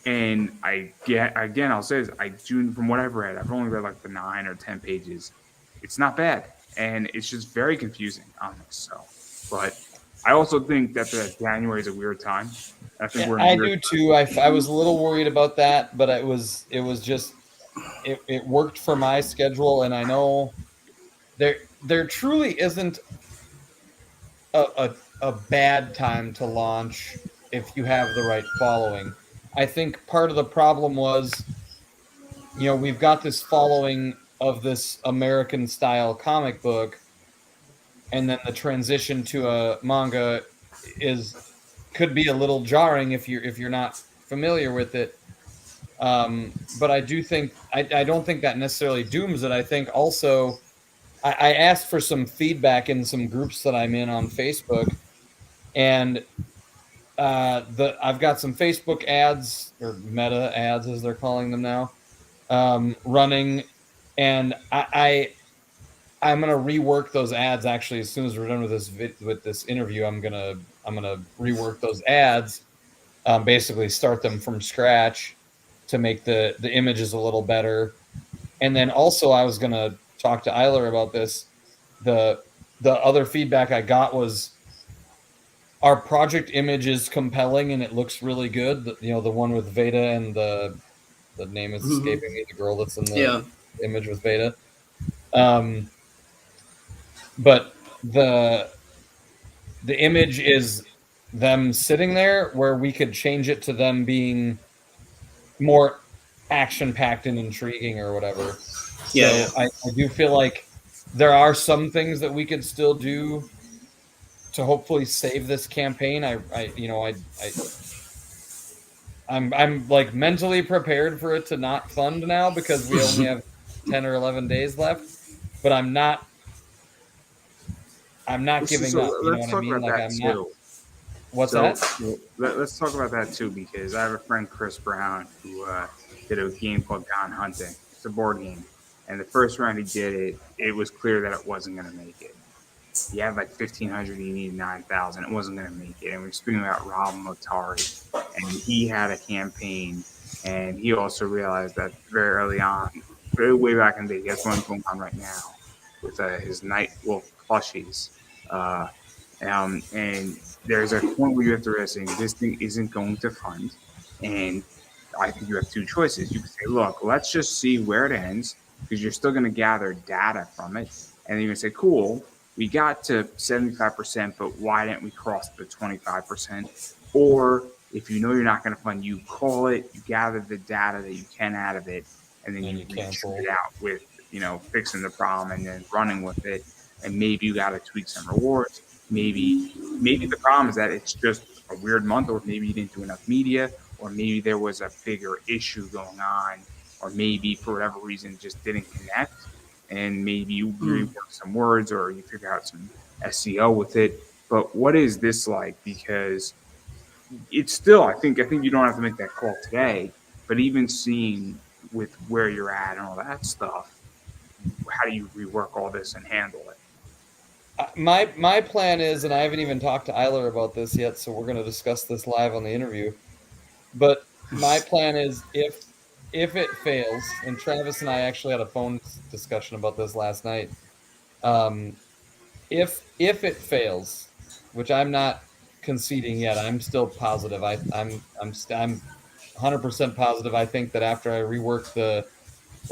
And I'll say this, I do, from what I've read, I've only read like the 9 or 10 pages. It's not bad. And it's just very confusing on this. So, but I also think that the January is a weird time. I think I do too. I was a little worried about that, but it was just, it worked for my schedule. And I know there truly isn't a bad time to launch if you have the right following. I think part of the problem was, you know, we've got this following of this American style comic book, and then the transition to a manga could be a little jarring if you're not familiar with it. But I do think I don't think that necessarily dooms it. I think also I asked for some feedback in some groups that I'm in on Facebook, and I've got some Facebook ads, or meta ads as they're calling them now, running, and I'm gonna rework those ads actually as soon as we're done with this interview. I'm gonna rework those ads, basically start them from scratch to make the images a little better, and then also I was gonna talk to Eiler about this. The other feedback I got was, our project image is compelling and it looks really good. You know, the one with Veda and the name is escaping me, the girl that's in the image with Veda. But the image is them sitting there, where we could change it to them being more action-packed and intriguing or whatever. Yeah, so I do feel like there are some things that we could still do to hopefully save this campaign. I'm like mentally prepared for it to not fund now because we only have 10 or 11 days left, but I'm not giving up. You know what I mean? Like, I'm not. What's that? Let's talk about that too, because I have a friend, Chris Brown, who did a game called Gone Hunting. It's a board game, and the first round he did it was clear that it wasn't going to make it. He had like 1,500, he needed 9,000. It wasn't going to make it. And we're speaking about Rob Motari, and he had a campaign, and he also realized that very early on, way back in the day, he has one going on right now with his Night Wolf plushies. And there's a point where you have to realize this thing isn't going to fund. And I think you have two choices. You can say, look, let's just see where it ends, because you're still going to gather data from it. And then you're going to say, cool, we got to 75%, but why didn't we cross the 25%? Or if you know you're not going to fund, you call it, you gather the data that you can out of it, and then you cancel it out with, you know, fixing the problem and then running with it. And maybe you got to tweak some rewards. Maybe the problem is that it's just a weird month, or maybe you didn't do enough media, or maybe there was a bigger issue going on, or maybe for whatever reason it just didn't connect, and maybe you rework some words, or you figure out some SEO with it. But what is this like? Because it's still, I think you don't have to make that call today, but even seeing with where you're at and all that stuff, how do you rework all this and handle it? My plan is, and I haven't even talked to Eiler about this yet, so we're going to discuss this live on the interview. But my plan is, if it fails, and Travis and I actually had a phone discussion about this last night. If it fails, which I'm not conceding yet, I'm still positive. I'm 100% positive. I think that after I rework the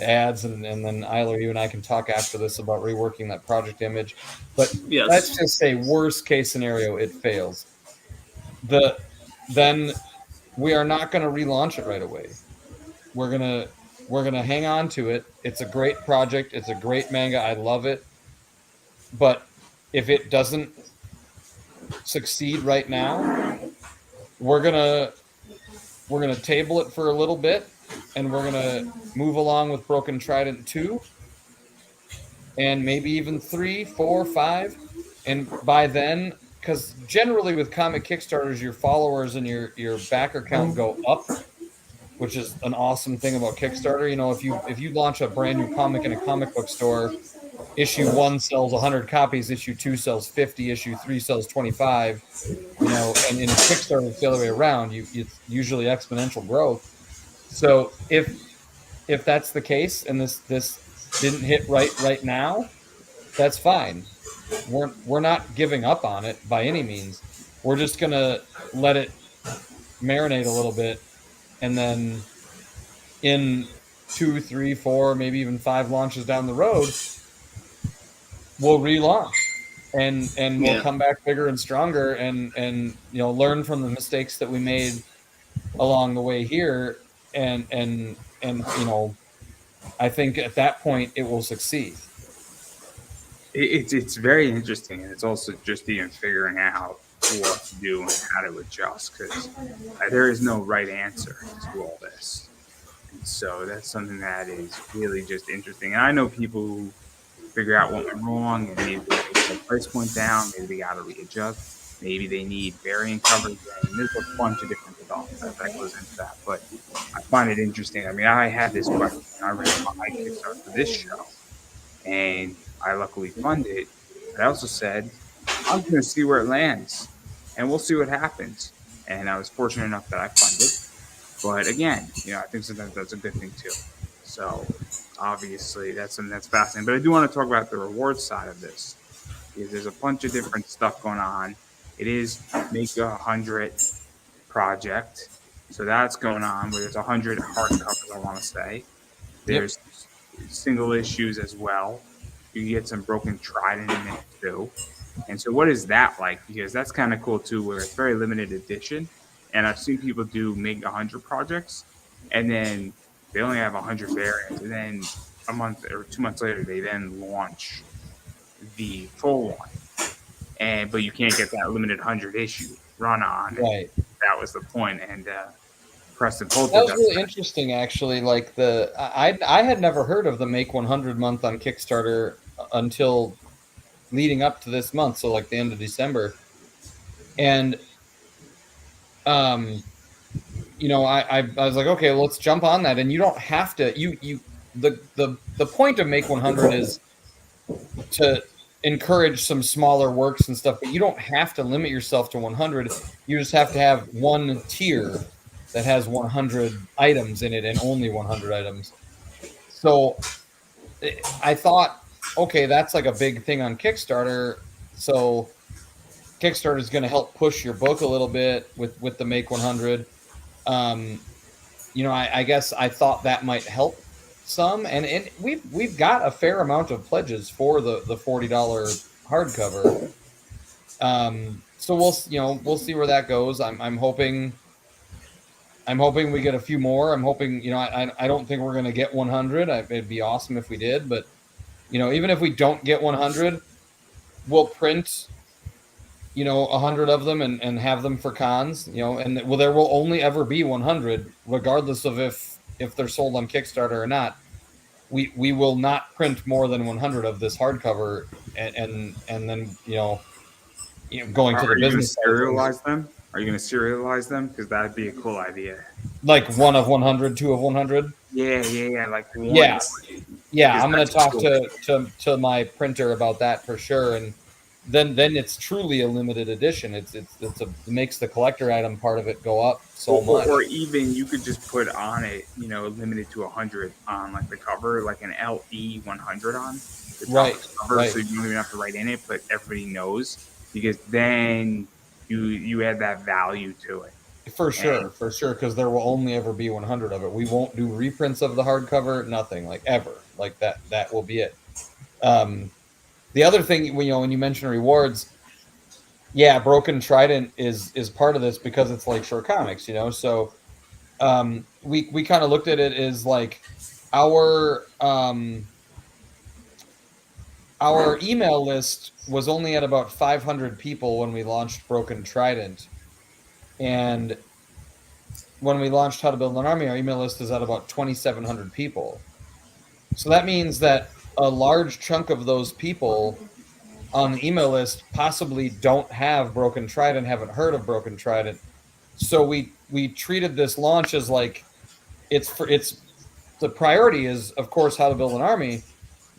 ads, and then Eiler, you and I can talk after this about reworking that project image. But Yes. let's just say worst case scenario, it fails. Then we are not going to relaunch it right away. We're gonna hang on to it. It's a great project. It's a great manga. I love it. But if it doesn't succeed right now, we're gonna table it for a little bit, and we're gonna move along with Broken Trident 2, and maybe even 3, 4, 5. And by then, because generally with comic Kickstarters, your followers and your backer count go up, which is an awesome thing about Kickstarter. You know, if you launch a brand new comic in a comic book store, issue 1 sells 100 copies, issue 2 sells 50, issue 3 sells 25. You know, and in Kickstarter, it's the other way around. It's usually exponential growth. So if that's the case, and this didn't hit right now, that's fine. We're not giving up on it by any means. We're just gonna let it marinate a little bit. And then in 2, 3, 4, maybe even 5 launches down the road, we'll relaunch, and we'll come back bigger and stronger, and learn from the mistakes that we made along the way here, and I think at that point it will succeed. It's very interesting, and it's also just even figuring out what to do and how to adjust, because there is no right answer to all this. And so that's something that is really just interesting. And I know people who figure out what went wrong, and maybe they get the price point down, maybe they got to readjust, maybe they need variant coverage, and there's a bunch of different stuff that goes into that. But I find it interesting. I mean, I had this question. I read my Kickstarter for this show, and I luckily funded it. But I also said, I'm going to see where it lands, and we'll see what happens. And I was fortunate enough that I funded. But again, I think sometimes that's a good thing too. So obviously that's something that's fascinating. But I do want to talk about the reward side of this, because there's a bunch of different stuff going on. It is Make 100 project. So that's going on, where there's 100 hardcovers, I want to say. There's single issues as well. You can get some Broken Trident in it too. And so what is that like? Because that's kind of cool too, where it's very limited edition. And I've seen people do Make 100 projects, and then they only have 100 variants. And then a month or 2 months later, they then launch the full one. But you can't get that limited 100 issue run on. Right. That was the point. And Preston Poulter. That was really interesting, actually. Like I had never heard of the Make 100 month on Kickstarter until leading up to this month, so like the end of December. And I was like, okay, well, let's jump on that. And you don't have to. The point of Make 100 is to encourage some smaller works and stuff, but you don't have to limit yourself to 100. You just have to have one tier that has 100 items in it, and only 100 items. So I thought, okay, that's like a big thing on Kickstarter. So Kickstarter is going to help push your book a little bit with the Make 100. I guess I thought that might help some, and we've got a fair amount of pledges for the $40 hardcover. So we'll see where that goes. I'm hoping we get a few more. I'm hoping, I don't think we're going to get 100. It'd be awesome if we did, but even if we don't get 100, we'll print 100 of them and have them for cons, and there will only ever be 100, regardless of if they're sold on Kickstarter or not. We will not print more than 100 of this hardcover, and then going to the Are you going to business side of things. serialize them? Are you going to serialize them? Because that'd be a cool idea. Like 1 of 100, 2 of 100. Yeah. Like one. Yeah. Because I'm going that's to talk cool. to my printer about that for sure, and then it's truly a limited edition. It makes the collector item part of it go up so much. Or even you could just put on it, limited to 100 on like the cover, like an LE 100 on the top Right, of the cover, right. so you don't even have to write in it, but everybody knows, because then you add that value to it. For sure, because there will only ever be 100 of it. We won't do reprints of the hardcover, nothing, like ever. Like that will be it. The other thing, when you mention rewards, yeah, Broken Trident is part of this because it's Lakeshore Comics, so we kind of looked at it as like our email list was only at about 500 people when we launched Broken Trident, and when we launched How to Build an Army, our email list is at about 2,700 people. So that means that a large chunk of those people on the email list possibly don't have Broken Trident, haven't heard of Broken Trident. So we treated this launch as like it's the priority is, of course, How to Build an Army,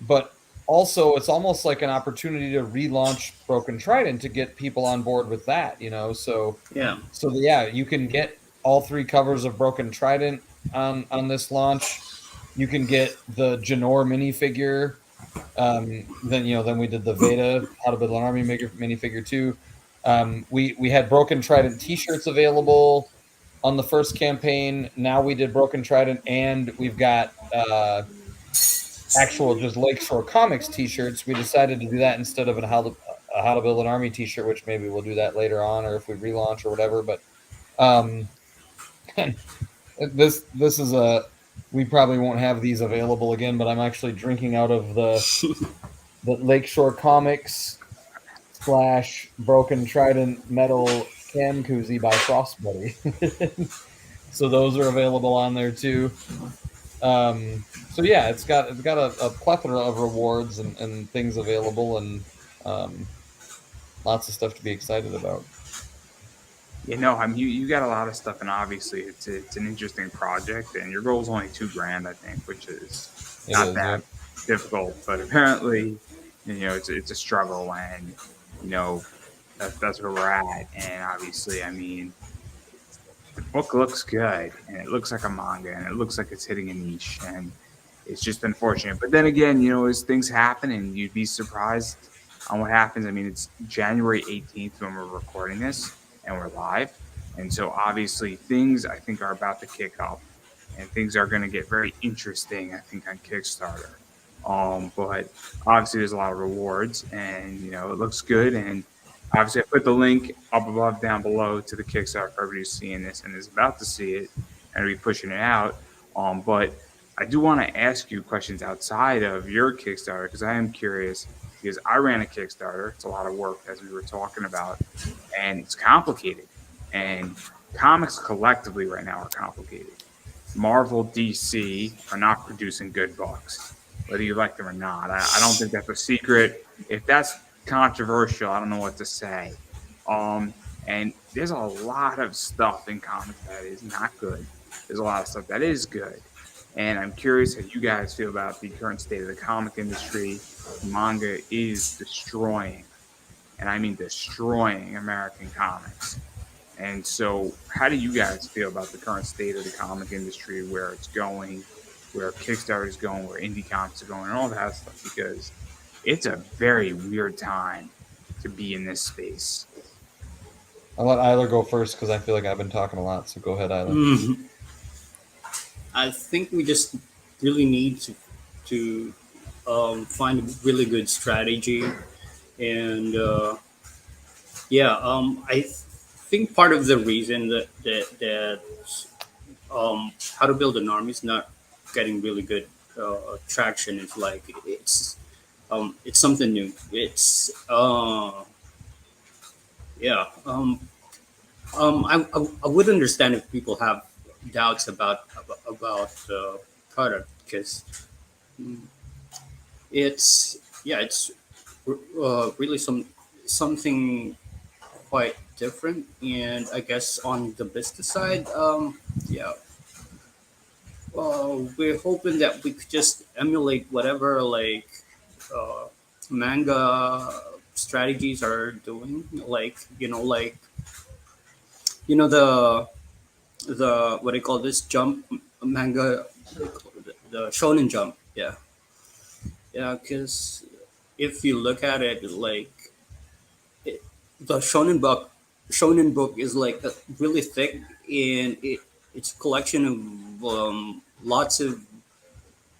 but also it's almost like an opportunity to relaunch Broken Trident to get people on board with that, So you can get all 3 covers of Broken Trident on this launch. You can get the Janor minifigure. Then we did the Veda How to Build an Army minifigure too. We had Broken Trident T-shirts available on the first campaign. Now we did Broken Trident, and we've got actual just Lakeshore Comics T-shirts. We decided to do that instead of a How to Build an Army T-shirt, which maybe we'll do that later on, or if we relaunch or whatever. But this is we probably won't have these available again. But I'm actually drinking out of the Lakeshore Comics / Broken Trident metal can koozie by Frostbuddy. So those are available on there too. So yeah, it's got a plethora of rewards and things available, and lots of stuff to be excited about. You got a lot of stuff, and obviously it's an interesting project, and your goal is only $2,000, I think, which is not that difficult, but apparently, it's a struggle, and that's where we're at. And obviously, I mean, the book looks good, and it looks like a manga, and it looks like it's hitting a niche, and it's just unfortunate. But then again, as things happen, and you'd be surprised on what happens. I mean, it's January 18th when we're recording this, and we're live. And so obviously things, I think, are about to kick up, and things are going to get very interesting, I think, on Kickstarter. But obviously there's a lot of rewards, and, it looks good. And obviously I put the link up above, down below to the Kickstarter for everybody who's seeing this and is about to see it and be pushing it out. But I do want to ask you questions outside of your Kickstarter, because I am curious, because I ran a Kickstarter. It's a lot of work, as we were talking about, and it's complicated. And comics collectively right now are complicated. Marvel, DC are not producing good books, whether you like them or not. I don't think that's a secret. If that's controversial, I don't know what to say. And there's a lot of stuff in comics that is not good. There's a lot of stuff that is good. And I'm curious how you guys feel about the current state of the comic industry. Manga is destroying, and I mean destroying, American comics. And so how do you guys feel about the current state of the comic industry, where it's going, where Kickstarter is going, where indie comics are going, and all that stuff? Because it's a very weird time to be in this space. I'll let Eiler go first, because I feel like I've been talking a lot. So go ahead, Eiler. Mm-hmm. I think we just really need to find a really good strategy, and I think part of the reason that How to Build an Army is not getting really good traction is like it's something new. It's I would understand if people have doubts about the product, because it's really something quite different. And I guess on the business side, yeah, we're hoping that we could just emulate whatever like uh, manga strategies are doing, like the what do you call this jump manga, the shonen jump, yeah, yeah, because if you look at it, like it, the shonen book is like really thick, and it's a collection of lots of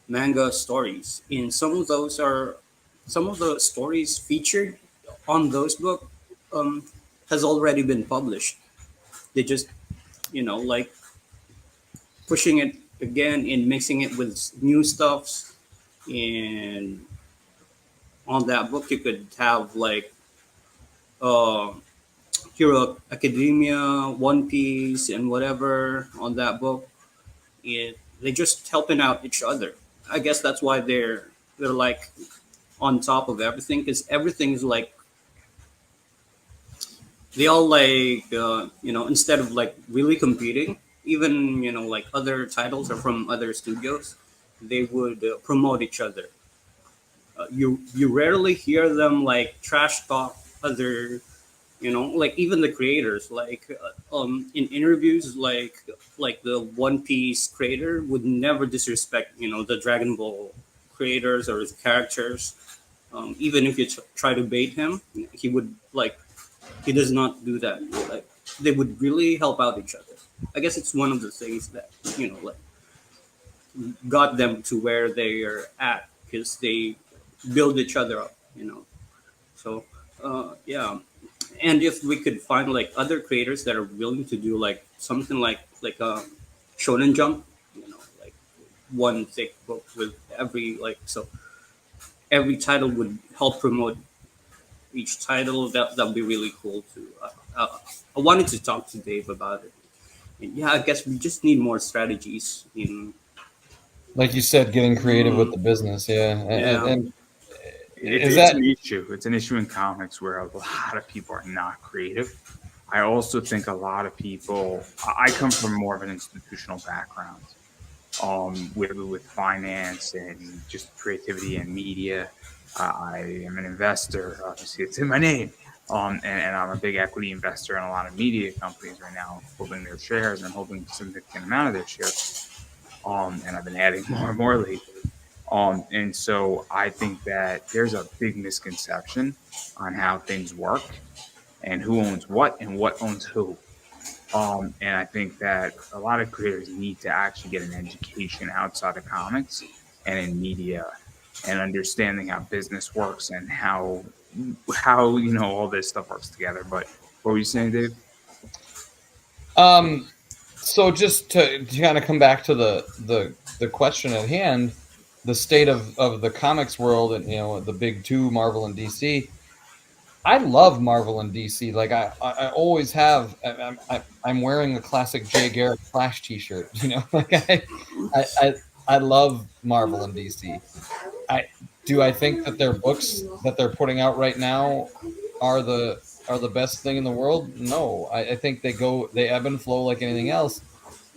manga stories, and some of the stories featured on those book um, has already been published. They just like pushing it again and mixing it with new stuffs. And on that book, you could have like uh, Hero Academia, One Piece, and whatever on that book. They're just helping out each other. I guess that's why they're like on top of everything, because everything is like they all like instead of like really competing, even like other titles are from other studios, they would promote each other. You rarely hear them like trash talk other, like even the creators, like in interviews, like the One Piece creator would never disrespect the Dragon Ball creators or the characters. Even if you try to bait him, he would like he does not do that. Like they would really help out each other. I guess it's one of the things that like got them to where they are at, because they build each other up. So yeah, and if we could find like other creators that are willing to do like something like a Shonen Jump, like one thick book with every like so every title would help promote each title. That'd be really cool too. I wanted to talk to Dave about it. And yeah, I guess we just need more strategies. Like you said, getting creative with Mm, the business, yeah. yeah, And is It's that an issue. It's an issue in comics where a lot of people are not creative. I also think a lot of people. I come from more of an institutional background, with finance and just creativity and media. I am an investor. Obviously, it's in my name. And I'm a big equity investor in a lot of media companies right now, holding their shares and holding a significant amount of their shares. And I've been adding more and more lately. And so I think that there's a big misconception on how things work and who owns what and what owns who. And I think that a lot of creators need to actually get an education outside of comics and in media and understanding how business works and how all this stuff works together. But what were you saying, Dave? so just to kind of come back to the question at hand, the state of the comics world, and the big two, Marvel and DC. I love Marvel and DC. Like I always have. I'm wearing a classic Jay Garrick Flash T-shirt. Like I I love Marvel and DC. I think that their books that they're putting out right now are the best thing in the world. No, I think they ebb and flow like anything else.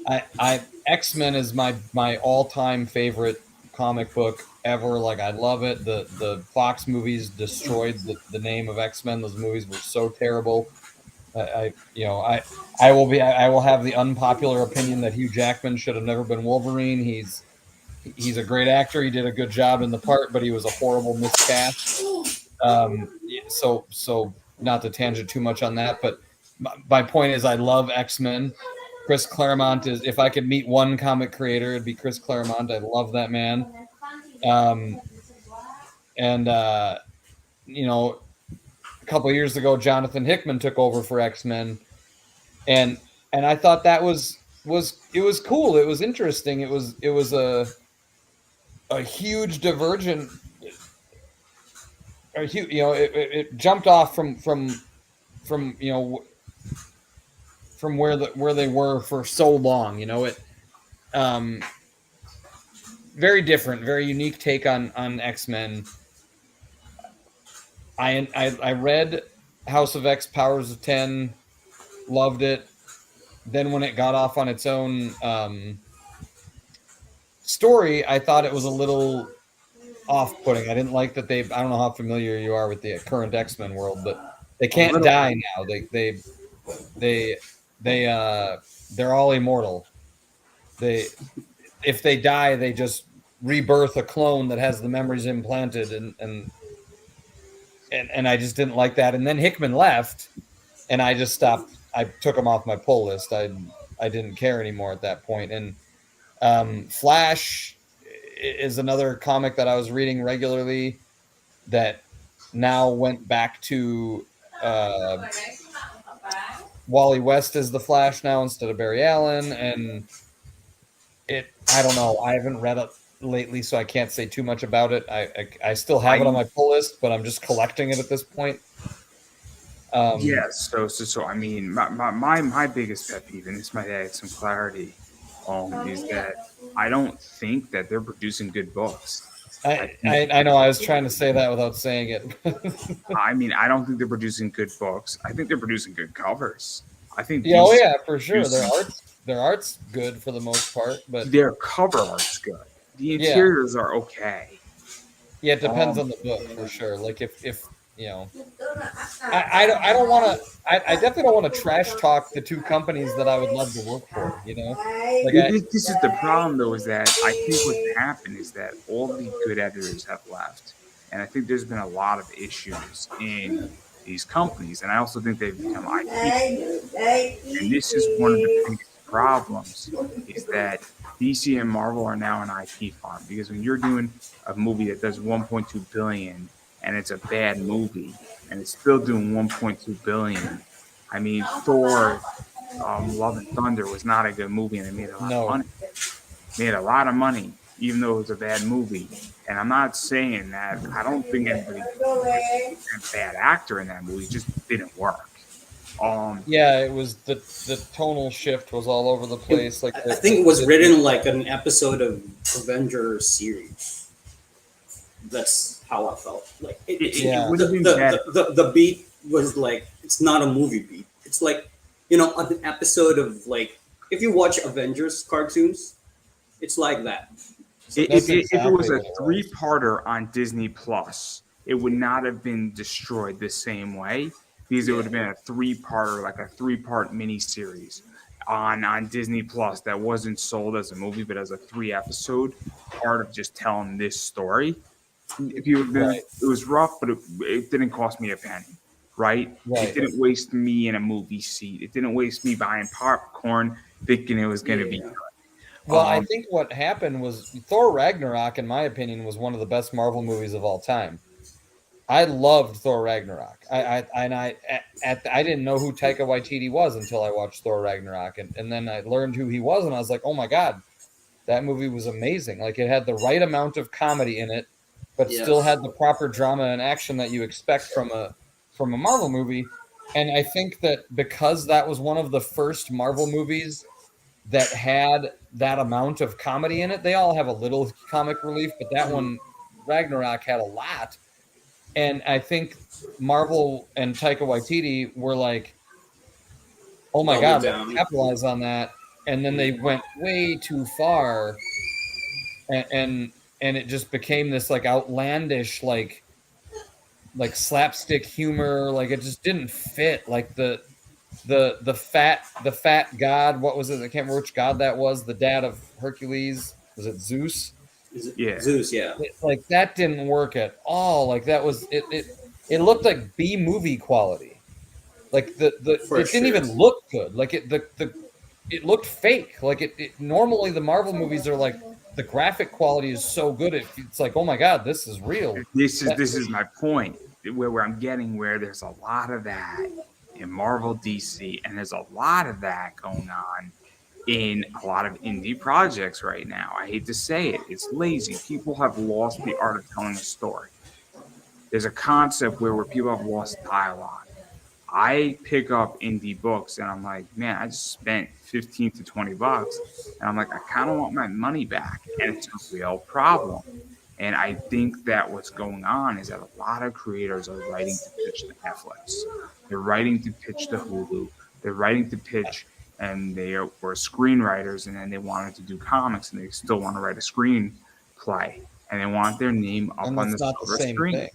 I X-Men is my all-time favorite comic book ever. Like I love it. The Fox movies destroyed the name of X-Men. Those movies were so terrible. I will have the unpopular opinion that Hugh Jackman should have never been Wolverine. He's a great actor. He did a good job in the part, but he was a horrible miscast. So not to tangent too much on that, but my point is I love X-Men. Chris Claremont is, if I could meet one comic creator, it'd be Chris Claremont. I love that man. And a couple of years ago, Jonathan Hickman took over for X-Men, and I thought that was it was cool. It was interesting. It was a huge divergent. It jumped off from from where they were for so long. Um, very different, very unique take on X-Men. I read House of X, Powers of 10, loved it. Then when it got off on its own story, I thought it was a little off-putting. I didn't like that I don't know how familiar you are with the current X-Men world, but they A can't little. die now. They they're all immortal. If they die, they just rebirth a clone that has the memories implanted, and I just didn't like that. And then Hickman left, and I just stopped. I took him off my pull list. I didn't care anymore at that point. And Flash is another comic that I was reading regularly that now went back to Wally West as the Flash now instead of Barry Allen, and I don't know. I haven't read it lately, so I can't say too much about it. I still have it on my pull list, but I'm just collecting it at this point. Yes. So I mean, my biggest pet peeve, and this might add some clarity, is that I don't think that they're producing good books. I know I was trying to say that without saying it. I mean, I don't think they're producing good books. I think they're producing good covers. I think yeah, oh DC yeah, for sure. producing- Their art's good for the most part, but their cover art's good. The interiors are okay. yeah, it depends on the book for sure. Like if you know, I don't want to. I definitely don't want to trash talk the two companies that I would love to work for. You know, like This is the problem, though, is that I think what's happened is that all the good editors have left. And I think there's been a lot of issues in these companies. And I also think they've become IP. And this is one of the biggest problems, is that DC and Marvel are now an IP farm. Because when you're doing a movie that does 1.2 billion and it's a bad movie and it's still doing 1.2 billion, I mean, Thor Love and Thunder was not a good movie, and it made a lot of money. Made a lot of money, even though it was a bad movie. And I'm not saying that I don't think anybody was a bad actor in that movie; it just didn't work. Yeah, it was the tonal shift was all over the place. Like I think it was written like an episode of Avengers series. That's how I felt. Like the beat was like, it's not a movie beat. It's like, an episode of, like, if you watch Avengers cartoons, it's like that. If it was a three-parter on Disney Plus, it would not have been destroyed the same way, because it would have been a three-parter, like a three-part miniseries on Disney Plus that wasn't sold as a movie, but as a 3-episode part of just telling this story. It was rough, but it didn't cost me a penny. Right? It didn't waste me in a movie seat. It didn't waste me buying popcorn thinking it was going to be good. Well, I think what happened was Thor Ragnarok, in my opinion, was one of the best Marvel movies of all time. I loved Thor Ragnarok. I didn't know who Taika Waititi was until I watched Thor Ragnarok, and then I learned who he was, and I was like, oh my god, that movie was amazing. Like, it had the right amount of comedy in it, but still had the proper drama and action that you expect from a Marvel movie. And I think that because that was one of the first Marvel movies that had that amount of comedy in it, they all have a little comic relief, but that one, Ragnarok, had a lot. And I think Marvel and Taika Waititi were like, oh my god, let's capitalize on that. And then they went way too far, and it just became this like outlandish, like slapstick humor. Like, it just didn't fit. Like the fat god, what was it? I can't remember which god that was. The dad of Hercules, was it Zeus? Zeus, yeah. Like, that didn't work at all. Like, that was it looked like B movie quality. Like it didn't even look good. Like, it looked fake. Like, it normally the Marvel movies are like, the graphic quality is so good, it's like, oh my god, this is real. This is my point, where I'm getting, where there's a lot of that in Marvel, DC, and there's a lot of that going on in a lot of indie projects right now. I hate to say it, it's lazy. People have lost the art of telling a story. There's a concept where people have lost dialogue. I pick up indie books and I'm like, man, I just spent 15 to $20, and I'm like, I kind of want my money back, and it's a real problem. And I think that what's going on is that a lot of creators are writing to pitch to Netflix. They're writing to pitch to Hulu. They're writing to pitch, and they were screenwriters, and then they wanted to do comics, and they still want to write a screenplay, and they want their name up And on that's the not the silver same screen. thing.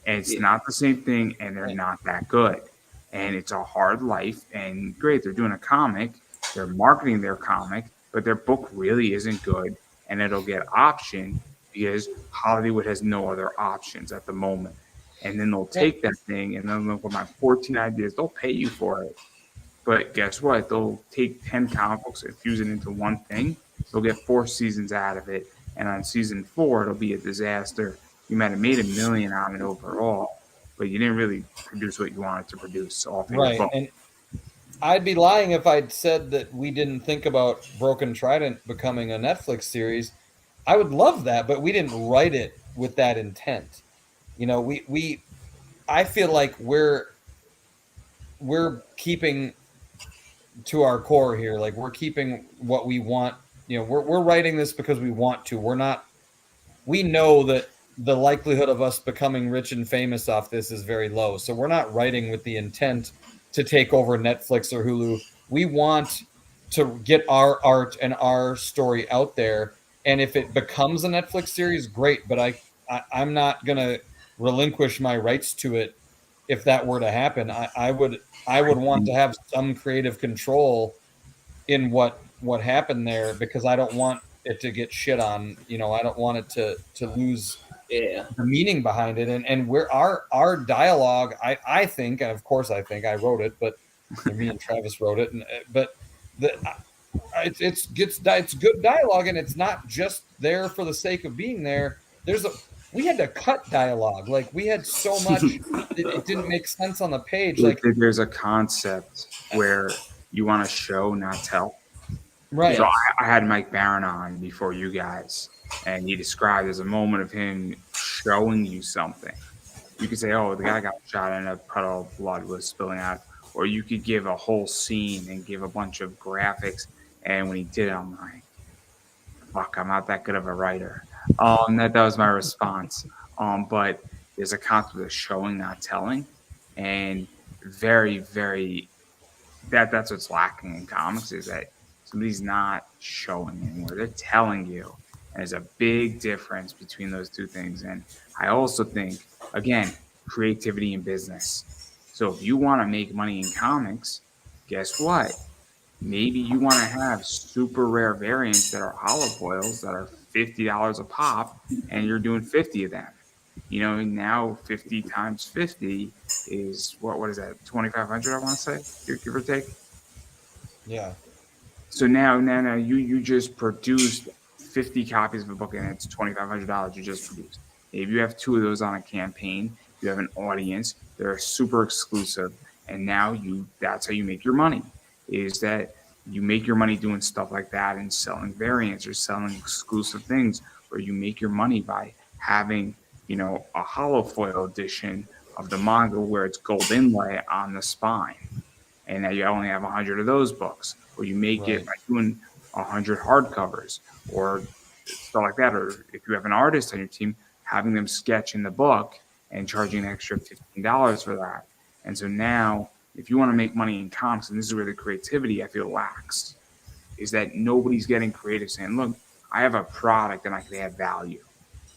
And it's Yeah. not the same thing, and they're Right. not that good. And it's a hard life. And great, they're doing a comic, they're marketing their comic, but their book really isn't good, and it'll get optioned because Hollywood has no other options at the moment. And then they'll take that thing and then they'll go, my 14 ideas, they'll pay you for it. But guess what? They'll take 10 comic books and fuse it into one thing. They'll get 4 seasons out of it. And on season 4, it'll be a disaster. You might have made $1 million on it overall, but you didn't really produce what you wanted to produce off of your Right. book. And I'd be lying if I'd said that we didn't think about Broken Trident becoming a Netflix series. I would love that, but we didn't write it with that intent. You know, I feel like we're keeping to our core here. Like we're keeping what we want. You know, we're writing this because we want to. We know that the likelihood of us becoming rich and famous off this is very low. So we're not writing with the intent to take over Netflix or Hulu. We want to get our art and our story out there. And if it becomes a Netflix series, great. But I'm not gonna relinquish my rights to it if that were to happen. I would want to have some creative control in what happened there because I don't want it to get shit on. You know, I don't want it to lose Yeah. the meaning behind it. And we're our dialogue, I think, and of course I think I wrote it, but me and Travis wrote it, but it's good dialogue, and it's not just there for the sake of being there. We had to cut dialogue. Like we had so much it didn't make sense on the page. Like There's a concept where you want to show, not tell. right. So I had Mike Barron on before you guys, and he described as a moment of him showing you something. You could say, oh, the guy got shot and a puddle of blood was spilling out. Or you could give a whole scene and give a bunch of graphics. And when he did it, I'm like, fuck, I'm not that good of a writer. That was my response. But there's a concept of showing, not telling. And very, very, that's what's lacking in comics is that somebody's not showing anymore. They're telling you. And there's a big difference between those two things. And I also think, again, creativity in business. So if you want to make money in comics, guess what? Maybe you want to have super rare variants that are olive oils that are $50 a pop, and you're doing 50 of them. You know, now 50 times 50 is what is that? 2,500, I want to say, give or take. Yeah. So now you just produced 50 copies of a book, and it's $2,500 you just produced. If you have 2 of those on a campaign, you have an audience, they're super exclusive, and now that's how you make your money, is that you make your money doing stuff like that and selling variants or selling exclusive things, or you make your money by having, you know, a hollow foil edition of the manga where it's gold inlay on the spine. And now you only have 100 of those books, or you make it by doing 100 hardcovers or stuff like that. Or if you have an artist on your team, having them sketch in the book and charging an extra $15 for that. And so now, if you want to make money in comics, and this is where the creativity I feel lacks, is that nobody's getting creative saying, look, I have a product and I can add value.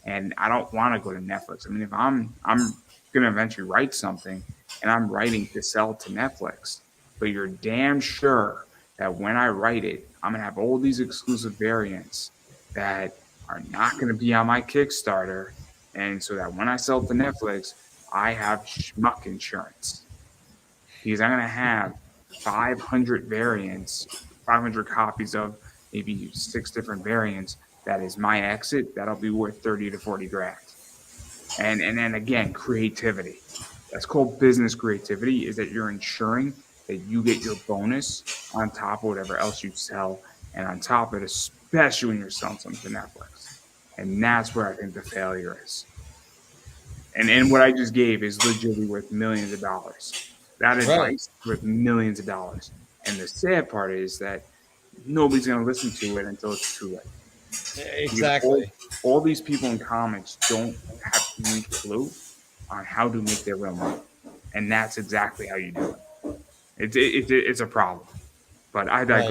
And I don't want to go to Netflix. I mean, if I'm going to eventually write something and I'm writing to sell to Netflix, but you're damn sure that when I write it, I'm going to have all these exclusive variants that are not going to be on my Kickstarter. And so that when I sell to Netflix, I have schmuck insurance. Because I'm going to have 500 variants, 500 copies of maybe 6 different variants. That is my exit. That'll be worth 30 to 40 grand. And then again, creativity. That's called business creativity, is that you're ensuring that you get your bonus on top of whatever else you sell, and on top of it, especially when you're selling something to Netflix. And that's where I think the failure is. And what I just gave is legitimately worth millions of dollars. That advice is worth millions of dollars. And the sad part is that nobody's going to listen to it until it's too late. Exactly. All these people in comics don't have any clue on how to make their real money, and that's exactly how you do it. It's a problem. But I Right.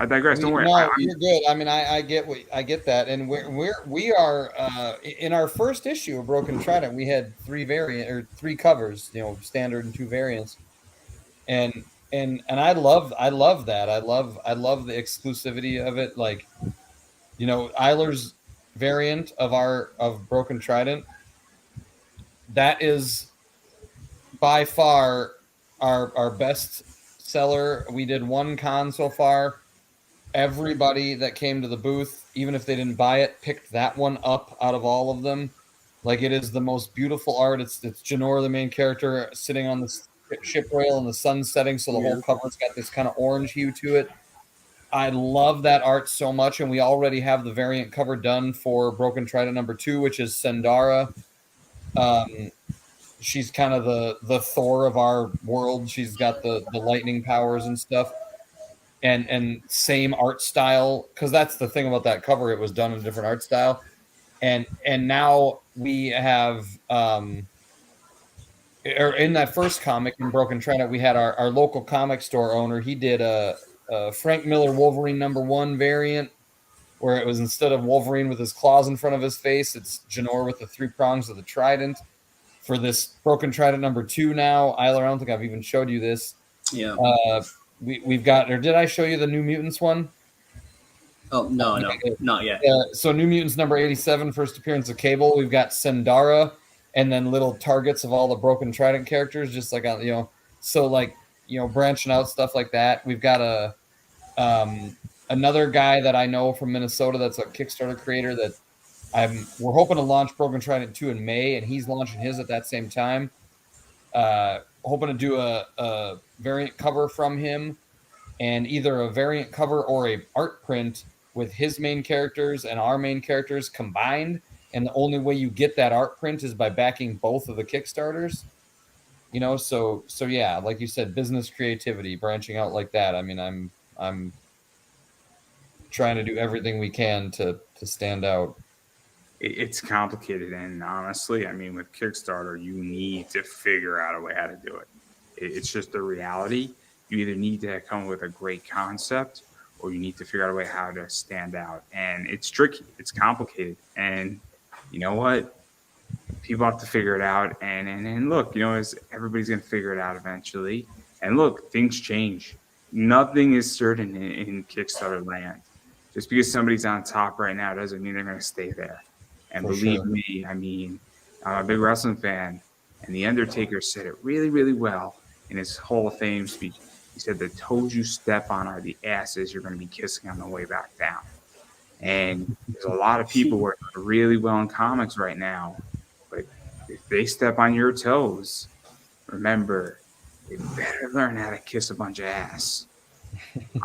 digress. Don't worry. No, you're good. I mean, I get that, and we are in our first issue of Broken Trident. We had three covers, standard and two variants, and I love that. I love the exclusivity of it. Like, Eiler's variant of Broken Trident, that is by far our best seller. We did one con so far. Everybody that came to the booth, even if they didn't buy it, picked that one up out of all of them. Like, it is the most beautiful art. It's Janor, the main character, sitting on the ship rail and the sun setting, so the whole cover's got this kind of orange hue to it. I love that art so much, and we already have the variant cover done for Broken Trident #2, which is Sendara. She's kind of the Thor of our world. She's got the lightning powers and stuff. And same art style, because that's the thing about that cover, it was done in a different art style, and now we have in that first comic in Broken Trident, we had our local comic store owner. He did a Frank Miller Wolverine #1 variant, where it was, instead of Wolverine with his claws in front of his face, it's Janor with the three prongs of the trident. For this Broken Trident #2 now, Eiler, I don't think I've even showed you this. Yeah. We've got, or did I show you the New Mutants one? Oh, no, not yet. So New Mutants #87, first appearance of Cable. We've got Sendara, and then little targets of all the Broken Trident characters, just like so like branching out stuff like that. We've got another guy that I know from Minnesota that's a Kickstarter creator that we're hoping to launch Broken Trident 2 in May, and he's launching his at that same time. Hoping to do a variant cover from him, and either a variant cover or a art print with his main characters and our main characters combined. And the only way you get that art print is by backing both of the Kickstarters. So yeah, like you said, business creativity, branching out like that. I mean, I'm trying to do everything we can to stand out. It's complicated, and honestly, I mean, with Kickstarter, you need to figure out a way how to do it. It's just the reality. You either need to come up with a great concept, or you need to figure out a way how to stand out. And it's tricky. It's complicated. And you know what? People have to figure it out. And look, everybody's going to figure it out eventually. And look, things change. Nothing is certain in Kickstarter land. Just because somebody's on top right now doesn't mean they're going to stay there. And believe me, I mean, I'm a big wrestling fan, and The Undertaker said it really, really well in his Hall of Fame speech. He said, the toes you step on are the asses you're going to be kissing on the way back down. And there's a lot of people working really well in comics right now, but if they step on your toes, remember, they better learn how to kiss a bunch of ass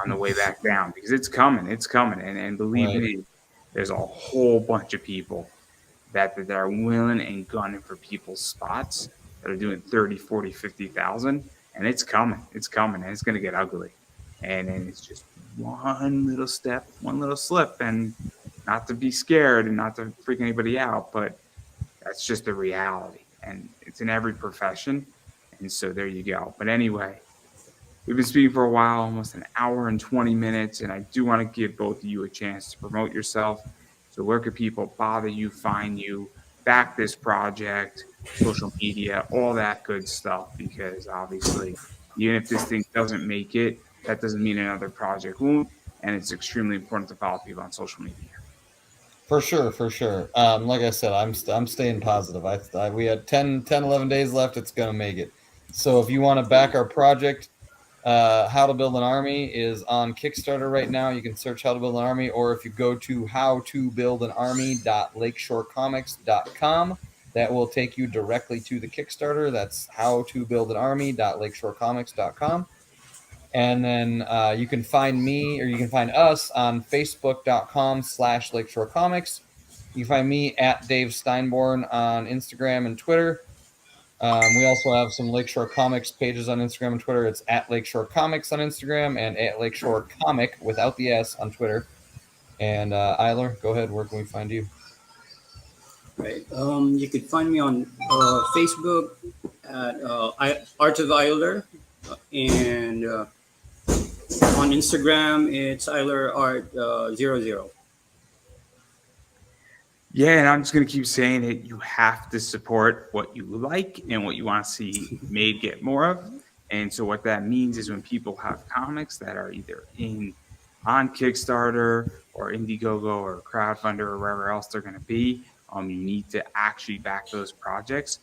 on the way back down, because it's coming. And believe me, there's a whole bunch of people that are willing and gunning for people's spots that are doing 30, 40, 50,000, and it's coming, and it's going to get ugly. And then it's just one little step, one little slip, and not to be scared and not to freak anybody out, but that's just the reality. And it's in every profession. And so there you go. But anyway, we've been speaking for a while, almost an hour and 20 minutes, and I do want to give both of you a chance to promote yourself. So where could people bother you, find you, back this project, social media, all that good stuff? Because obviously, even if this thing doesn't make it, that doesn't mean another project won't, and it's extremely important to follow people on social media. For sure. Like I said, I'm staying positive. We had 10, 11 days left. It's going to make it. So if you want to back our project, How to Build an Army is on Kickstarter right now. You can search How to Build an Army, or if you go to howtobuildanarmy.lakeshorecomics.com, that will take you directly to the Kickstarter. That's howtobuildanarmy.lakeshorecomics.com. And then you can find me, or you can find us on facebook.com/lakeshorecomics. You can find me at Dave Steinborn on Instagram and Twitter. We also have some Lakeshore Comics pages on Instagram and Twitter. It's at Lakeshore Comics on Instagram and at Lakeshore Comic without the S on Twitter. And Eiler, go ahead. Where can we find you? Right. You could find me on Facebook at Art of Eiler, and on Instagram it's Eiler Art 00. Yeah, and I'm just going to keep saying it. You have to support what you like and what you want to see made get more of. And so what that means is when people have comics that are either on Kickstarter or Indiegogo or crowdfunder or wherever else they're going to be, you need to actually back those projects.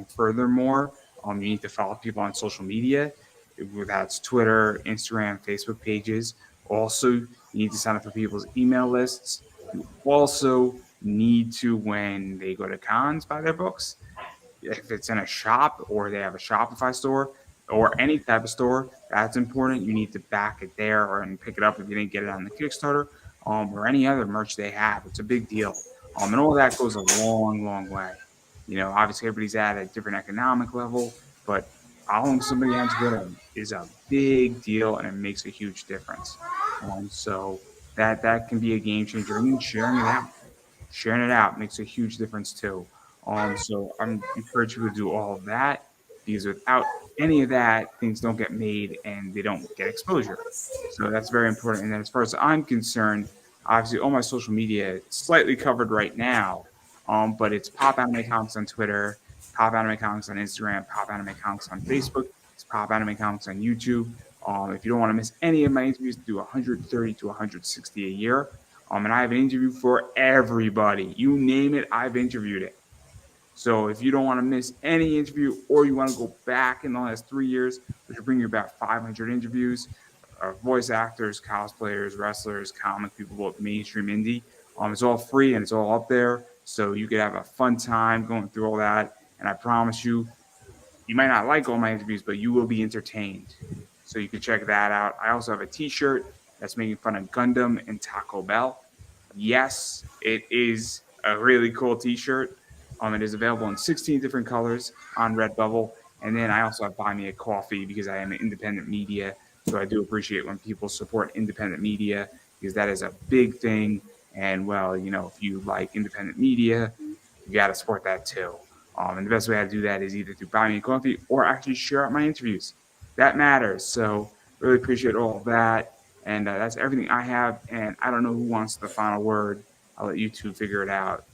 Furthermore, you need to follow people on social media. That's Twitter, Instagram, Facebook pages. Also, you need to sign up for people's email lists. You also need to, when they go to cons, buy their books. If it's in a shop or they have a Shopify store or any type of store, that's important. You need to back it there or and pick it up if you didn't get it on the Kickstarter, or any other merch they have. It's a big deal. And all that goes a long, long way. Obviously everybody's at a different economic level, but following somebody on Twitter is a big deal and it makes a huge difference. So that can be a game changer. And then sharing it out makes a huge difference too. So I'm encouraging you to do all of that because without any of that, things don't get made and they don't get exposure. So that's very important. And then as far as I'm concerned, obviously all my social media is slightly covered right now, but it's Pop Anime Comics on Twitter, Pop Anime Comics on Instagram, Pop Anime Comics on Facebook, it's Pop Anime Comics on YouTube. If you don't want to miss any of my interviews, do 130 to 160 a year. And I have an interview for everybody. You name it, I've interviewed it. So if you don't want to miss any interview or you want to go back in the last 3 years, which will bring you about 500 interviews, voice actors, cosplayers, wrestlers, comic people, both mainstream, indie. It's all free and it's all up there. So you could have a fun time going through all that. And I promise you, you might not like all my interviews, but you will be entertained. So you can check that out. I also have a t-shirt that's making fun of Gundam and Taco Bell. Yes, it is a really cool t-shirt. It is available in 16 different colors on Redbubble. And then I also have Buy Me a Coffee because I am an independent media. So I do appreciate when people support independent media because that is a big thing. And well, if you like independent media, you got to support that too. And the best way to do that is either through Buy Me a Coffee or actually share out my interviews. That matters. So really appreciate all of that. And that's everything I have. And I don't know who wants the final word. I'll let you two figure it out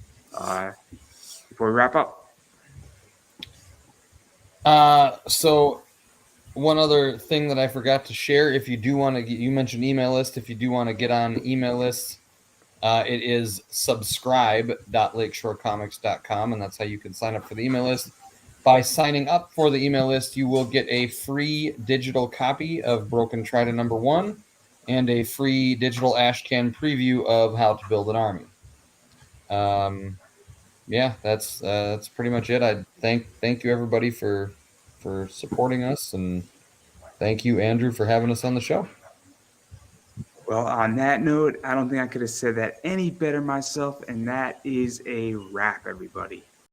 before we wrap up. So one other thing that I forgot to share, if you do want to get, you mentioned email list. If you do want to get on email lists, it is subscribe.lakeshorecomics.com, and that's how you can sign up for the email list. By signing up for the email list, you will get a free digital copy of Broken Trident #1 and a free digital ashcan preview of How to Build an Army. Yeah, that's pretty much it. I thank you everybody for supporting us, and thank you, Andrew, for having us on the show. Well, on that note, I don't think I could have said that any better myself, and that is a wrap, everybody.